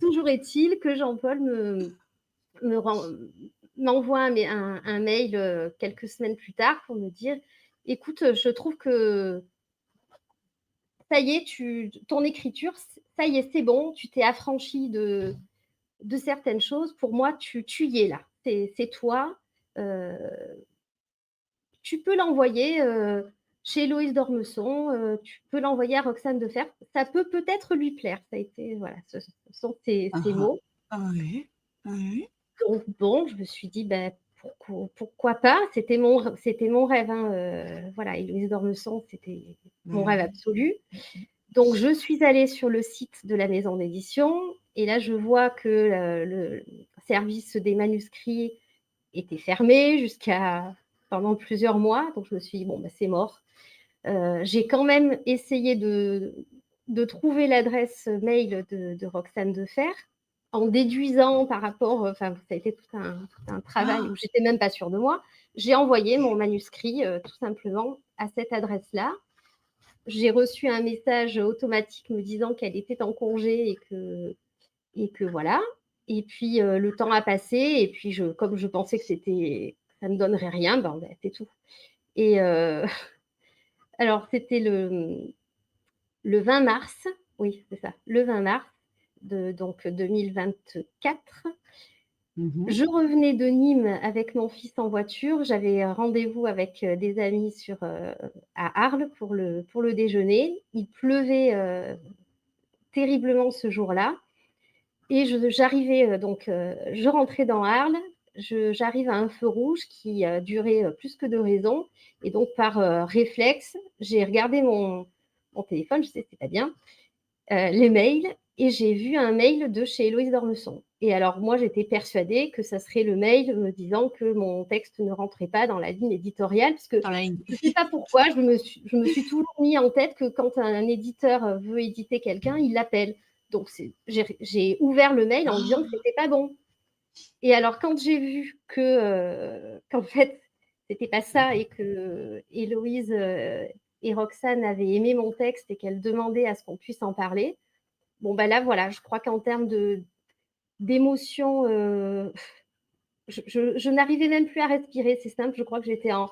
Toujours est-il que Jean-Paul m'envoie un mail quelques semaines plus tard pour me dire écoute, je trouve que ça y est, ton écriture, ça y est, c'est bon, tu t'es affranchi de certaines choses. Pour moi, tu y es là. C'est toi. Tu peux l'envoyer chez Héloïse d'Ormesson, tu peux l'envoyer à Roxane de Fer. Ça peut peut-être lui plaire. Ça a été, voilà, ce sont ses mots. Oui, oui. Donc, bon, je me suis dit, ben, pourquoi pas? C'était mon rêve. Hein, voilà, Héloïse d'Ormesson, c'était mon rêve absolu. Donc, je suis allée sur le site de la maison d'édition et là, je vois que le service des manuscrits était fermé pendant plusieurs mois. Donc, je me suis dit, bon, ben, c'est mort. J'ai quand même essayé de trouver l'adresse mail de Roxane de Fer en déduisant par rapport, ça a été tout un travail où j'étais même pas sûre de moi. J'ai envoyé mon manuscrit tout simplement à cette adresse-là. J'ai reçu un message automatique me disant qu'elle était en congé et que voilà. Et puis le temps a passé et puis comme je pensais que ça ne donnerait rien, ben, c'est tout. Et alors c'était le 20 mars, oui c'est ça, le 20 mars donc 2024. Je revenais de Nîmes avec mon fils en voiture. J'avais rendez-vous avec des amis à Arles pour le déjeuner. Il pleuvait terriblement ce jour-là. Et j'arrivais, je rentrais dans Arles. J'arrive à un feu rouge qui durait plus que de raison. Et donc, par réflexe, j'ai regardé mon téléphone, je sais, c'est pas bien, les mails, et j'ai vu un mail de chez Héloïse d'Ormesson. Et alors, moi, j'étais persuadée que ça serait le mail me disant que mon texte ne rentrait pas dans la ligne éditoriale, parce que je ne sais pas pourquoi, je me suis toujours mis en tête que quand un éditeur veut éditer quelqu'un, il l'appelle. Donc, j'ai ouvert le mail en me disant que c'était pas bon. Et alors, quand j'ai vu qu'en fait, c'était pas ça et que Héloïse et Roxane avaient aimé mon texte et qu'elles demandaient à ce qu'on puisse en parler, bon, ben là, voilà, je crois qu'en termes d'émotion, je n'arrivais même plus à respirer, c'est simple, je crois que j'étais en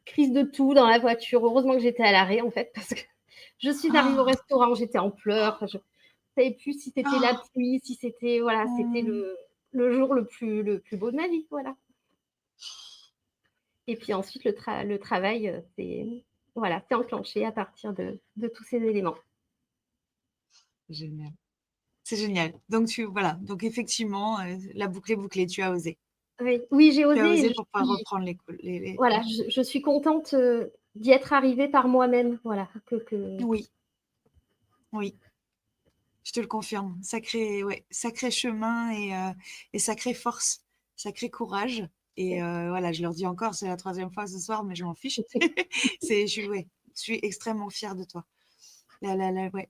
crise de tout dans la voiture. Heureusement que j'étais à l'arrêt, en fait, parce que je suis arrivée au restaurant, j'étais en pleurs, je ne savais plus si c'était la pluie, si c'était, voilà, c'était le jour le plus beau de ma vie, voilà. Et puis ensuite, le travail s'est enclenché à partir de tous ces éléments. Génial. C'est génial. Donc, donc effectivement, la boucle est bouclée, tu as osé. Oui, j'ai osé. Tu as osé pour pouvoir reprendre les... Voilà, je suis contente d'y être arrivée par moi-même. Voilà, Oui. Oui. Je te le confirme. Sacré chemin et sacrée force, sacré courage. Et voilà, je leur dis encore, c'est la 3e fois ce soir, mais je m'en fiche. Je suis extrêmement fière de toi.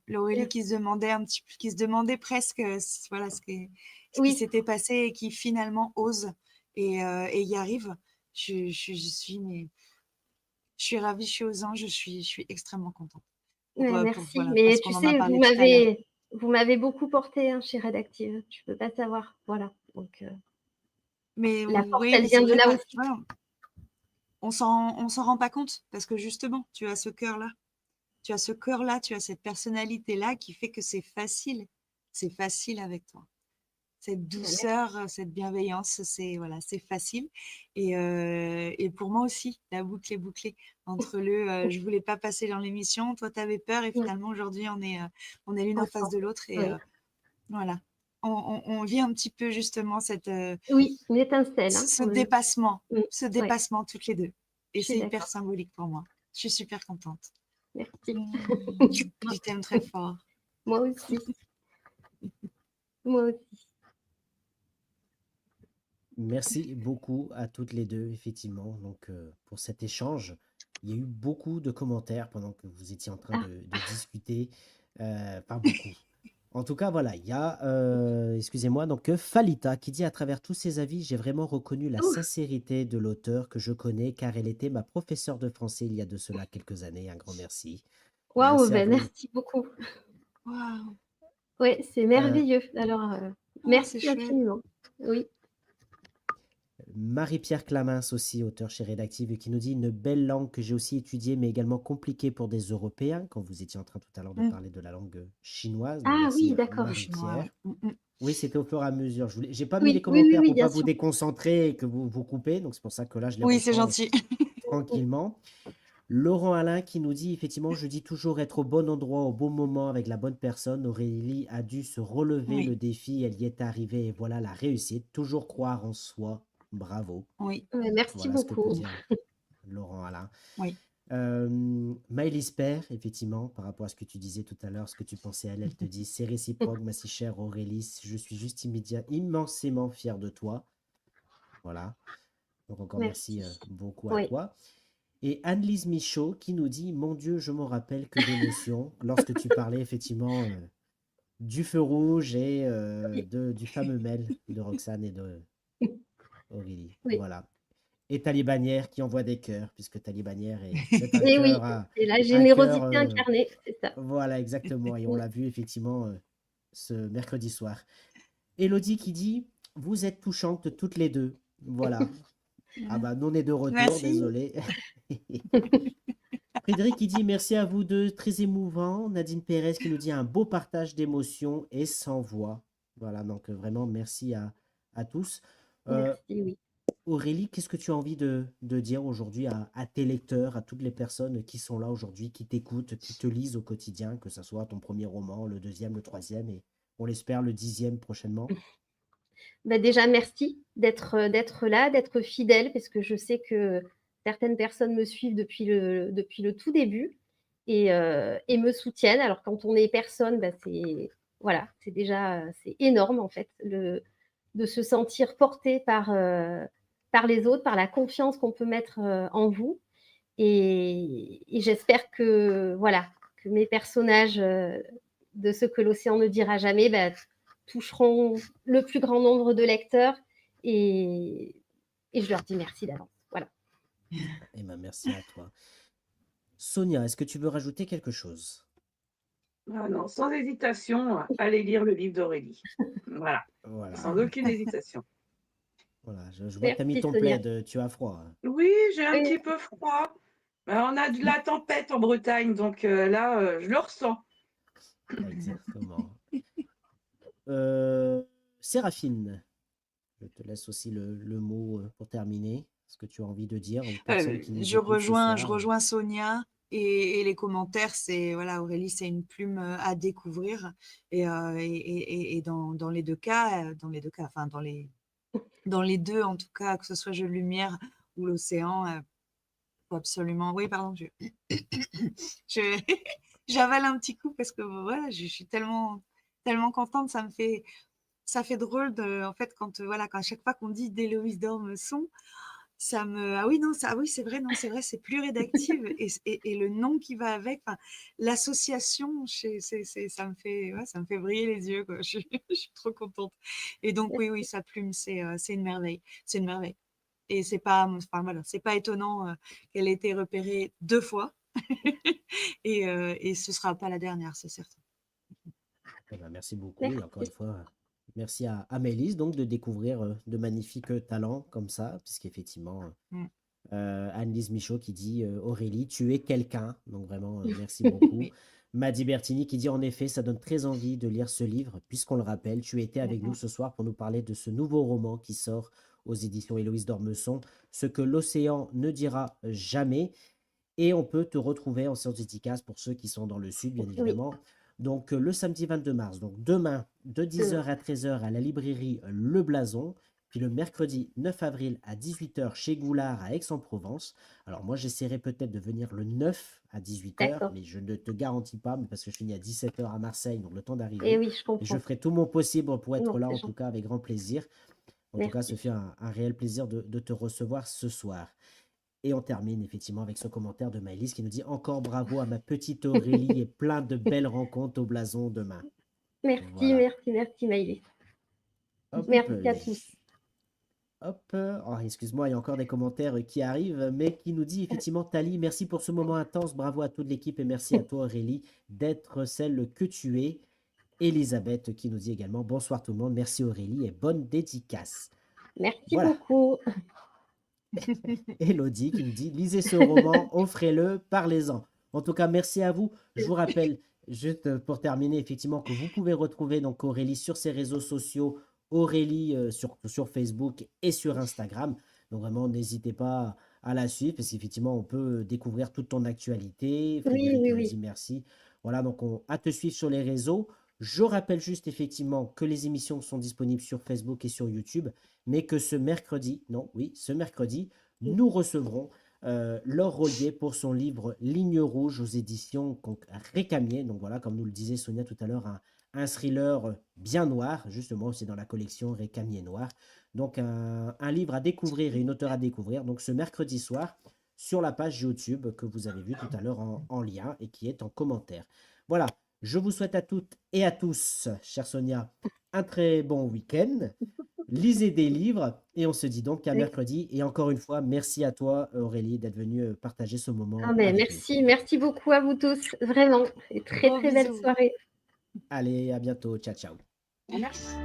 L'Aurélie qui se demandait presque voilà, ce qui s'était passé et qui finalement ose et y arrive. Je suis ravie, je suis aux anges, je suis extrêmement contente. Merci, mais tu sais, vous m'avez beaucoup porté hein, chez Redactive, tu peux pas savoir, voilà. Donc, mais la force, elle vient de là aussi. Voilà. On s'en rend pas compte parce que justement, tu as ce cœur-là. Tu as ce cœur-là, tu as cette personnalité-là qui fait que c'est facile. C'est facile avec toi. cette Merci. douceur, cette bienveillance, voilà, c'est facile. Et pour moi aussi, la boucle est bouclée entre je voulais pas passer dans l'émission, toi tu avais peur et Ouais, finalement aujourd'hui on est l'une en face de ensemble. l'autre et Oui. voilà. On vit un petit peu justement Oui, une étincelle, hein, ce on le mmh, ouais, dépassement toutes les deux. je Et suis c'est hyper d'accord. symbolique pour moi. Je suis super contente. Merci. Je t'aime très fort. Moi aussi, moi aussi. Merci beaucoup à toutes les deux, effectivement, donc pour cet échange. Il y a eu beaucoup de commentaires pendant que vous étiez en train Ah, de discuter, pas beaucoup. En tout cas, voilà, il y a, excusez-moi, donc Falita qui dit: «À travers tous ces avis, j'ai vraiment reconnu la ouf, sincérité de l'auteur que je connais, car elle était ma professeure de français il y a de cela quelques années. Un grand merci». waouh, Merci à ben vous. merci beaucoup. Waouh, Ouais, c'est Heu merveilleux. Alors, oh, c'est merci chouette. infiniment. Oui. Marie-Pierre Clamins aussi, auteur chez Rédactive, qui nous dit: «Une belle langue que j'ai aussi étudiée, mais également compliquée pour des Européens», quand vous étiez en train tout à l'heure de Mm. parler de la langue, chinoise. Donc Ah merci, oui, d'accord. Le chinois, Marie-Pierre. ouais. Mm, mm. Oui, c'était au fur et à mesure. J'ai pas mis les Oui, oui, oui, commentaires oui, pour bien pas vous sûr. déconcentrer et que vous vous coupez, donc c'est pour ça que là, je les Oui, c'est reprends gentil. tranquillement. Laurent Alain qui nous dit: «Effectivement, je dis toujours être au bon endroit au bon moment avec la bonne personne. Aurélie a dû se relever le Oui, défi, elle y est arrivée et voilà la réussite. Toujours croire en soi. Bravo». oui, Ouais, merci Voilà ce que peut beaucoup. dire Laurent Alain. oui. Maëlys Père, effectivement, par rapport à ce que tu disais tout à l'heure, ce que tu pensais à elle, elle te dit: «C'est réciproque, ma si chère Aurélie, je suis juste immensément fier de toi». Voilà, donc encore merci Merci. beaucoup à Oui. toi. Et Anne-Lise Michaud qui nous dit: «Mon Dieu, je m'en rappelle que d'émotions» lorsque tu parlais effectivement du feu rouge et Oui. du fameux mail de Roxane et de Aurélie. Oui. Voilà. Et Talibanière qui envoie des cœurs, puisque Talibanière c'est un Et oui, cœur à c'est la un cœur, générosité incarnée, c'est ça. voilà exactement et on Mmh. l'a vu effectivement, ce mercredi soir. Élodie qui dit: «Vous êtes touchantes toutes les 2». Voilà. Ah bah, nous on est de retour, Merci. désolé. Frédéric qui dit: «Merci à vous 2, très émouvant». Nadine Pérez qui nous dit: «Un beau partage d'émotions et sans voix». Voilà, donc vraiment merci à tous. Heu Merci, oui. Aurélie, qu'est-ce que tu as envie de dire aujourd'hui à tes lecteurs, à toutes les personnes qui sont là aujourd'hui, qui t'écoutent, qui te lisent au quotidien, que ça soit ton premier roman, le deuxième, le troisième et on l'espère le 10e prochainement? Bah, déjà merci d'être là, d'être fidèle parce que je sais que certaines personnes me suivent depuis le tout début et me soutiennent. Alors quand on est personne, bah, c'est voilà, c'est déjà, c'est énorme en fait de se sentir porté par les autres, par la confiance qu'on peut mettre, en vous et j'espère que voilà, que mes personnages, de Ce que l'océan ne dira jamais, bah, toucheront le plus grand nombre de lecteurs et et je leur dis merci d'avance. Voilà. Eh ben, merci à toi. Sonia, est-ce que tu veux rajouter quelque chose? Ah non, sans hésitation, allez lire le livre d'Aurélie. Voilà, Voilà, sans aucune hésitation. voilà, je vois que tu as mis Merci ton Sonia. plaid, tu as froid, hein? Oui, j'ai un Oui, petit peu froid. On a de la tempête en Bretagne, donc là, je le ressens. Exactement. Heu, Séraphine, je te laisse aussi le mot, pour terminer. Ce que tu as envie de dire aux personnes qui nous écoutent ce Je soir? rejoins Sonia et les commentaires, c'est voilà, Aurélie, c'est une plume à découvrir et dans les deux cas, enfin dans les deux en tout cas, que ce soit Jeux de lumière ou l'océan, faut absolument. Oui, pardon, je j'avale un petit coup parce que voilà, je suis tellement contente, ça fait drôle de, en fait, quand voilà, quand à chaque fois qu'on dit d'Héloïse Dormeson, ça me ah oui, non, ça ah oui, c'est vrai, non, c'est vrai, c'est plus rédactive et le nom qui va avec, enfin, l'association, ça me fait ouais, ça me fait briller les yeux, quoi. Je suis trop contente et donc oui, oui, sa plume, c'est une merveille, c'est une merveille et c'est pas, enfin, voilà, c'est pas étonnant, qu'elle ait été repérée 2 fois et ce sera pas la dernière, c'est certain. Eh ben, merci beaucoup et encore une merci. fois, merci à Maëlys donc de découvrir, de magnifiques, talents comme ça, puisqu'effectivement, Mmh. Anne-Lise Michaud qui dit: «Aurélie, tu es quelqu'un», donc vraiment, merci beaucoup. Oui. Madi Bertini qui dit en effet, ça donne très envie de lire ce livre, puisqu'on le rappelle, tu étais avec nous ce soir pour nous parler de ce nouveau roman qui sort aux éditions Héloïse d'Ormesson, Ce que l'océan ne dira jamais. Et on peut te retrouver en séance dédicace pour ceux qui sont dans le sud, bien Oui, évidemment. Donc, le samedi 22 mars, donc demain, de 10h à 13h à la librairie Le Blason, puis le mercredi 9 avril à 18h chez Goulard à Aix-en-Provence. Alors, moi, j'essaierai peut-être de venir le 9 à 18h, d'accord. mais je ne te garantis pas, mais parce que je finis à 17h à Marseille, donc le temps Et d'arriver. oui, je Et je comprends. ferai tout mon possible pour être Non, là, c'est en tout gentil. cas, avec grand plaisir. En tout cas, Merci. ce fait un réel plaisir de te recevoir ce soir. Et on termine effectivement avec ce commentaire de Maëlys qui nous dit encore bravo à ma petite Aurélie et plein de belles rencontres au blason demain. Merci, Voilà. merci, merci, Maïlis. Hop, Merci à tous. hop. Oh, excuse-moi, il y a encore des commentaires qui arrivent, mais qui nous dit effectivement Tali, merci pour ce moment intense, bravo à toute l'équipe et merci à toi Aurélie d'être celle que tu es. Elisabeth qui nous dit également bonsoir tout le monde, merci Aurélie et bonne dédicace. Merci Voilà. beaucoup. Elodie qui nous dit lisez ce roman, offrez-le, parlez-en. En tout cas, merci à vous. Je vous rappelle, juste pour terminer, effectivement, que vous pouvez retrouver donc Aurélie sur ses réseaux sociaux, Aurélie sur Facebook et sur Instagram. Donc vraiment, n'hésitez pas à la suivre parce qu'effectivement, on peut découvrir toute ton actualité. Oui, Frédéric oui, qui nous oui. dit merci. Voilà, donc à te suivre sur les réseaux. Je rappelle juste effectivement que les émissions sont disponibles sur Facebook et sur YouTube, mais que ce mercredi, non, oui, ce mercredi, nous recevrons Laure Rollier pour son livre Ligne rouge aux éditions Récamier. Donc voilà, comme nous le disait Sonia tout à l'heure, un thriller bien noir, justement, c'est dans la collection Récamier Noir. Donc un livre à découvrir et une auteure à découvrir. Donc ce mercredi soir, sur la page YouTube que vous avez vue tout à l'heure en lien et qui est en commentaire. Voilà, je vous souhaite à toutes et à tous, chère Sonia, un très bon week-end. Lisez des livres et on se dit donc à Oui. mercredi. Et encore une fois, merci à toi Aurélie d'être venue partager ce Ah, moment mais avec nous. merci, merci beaucoup à vous tous, vraiment. Et très Gros très belle bisous. soirée. Allez, à bientôt. Ciao, ciao. Merci.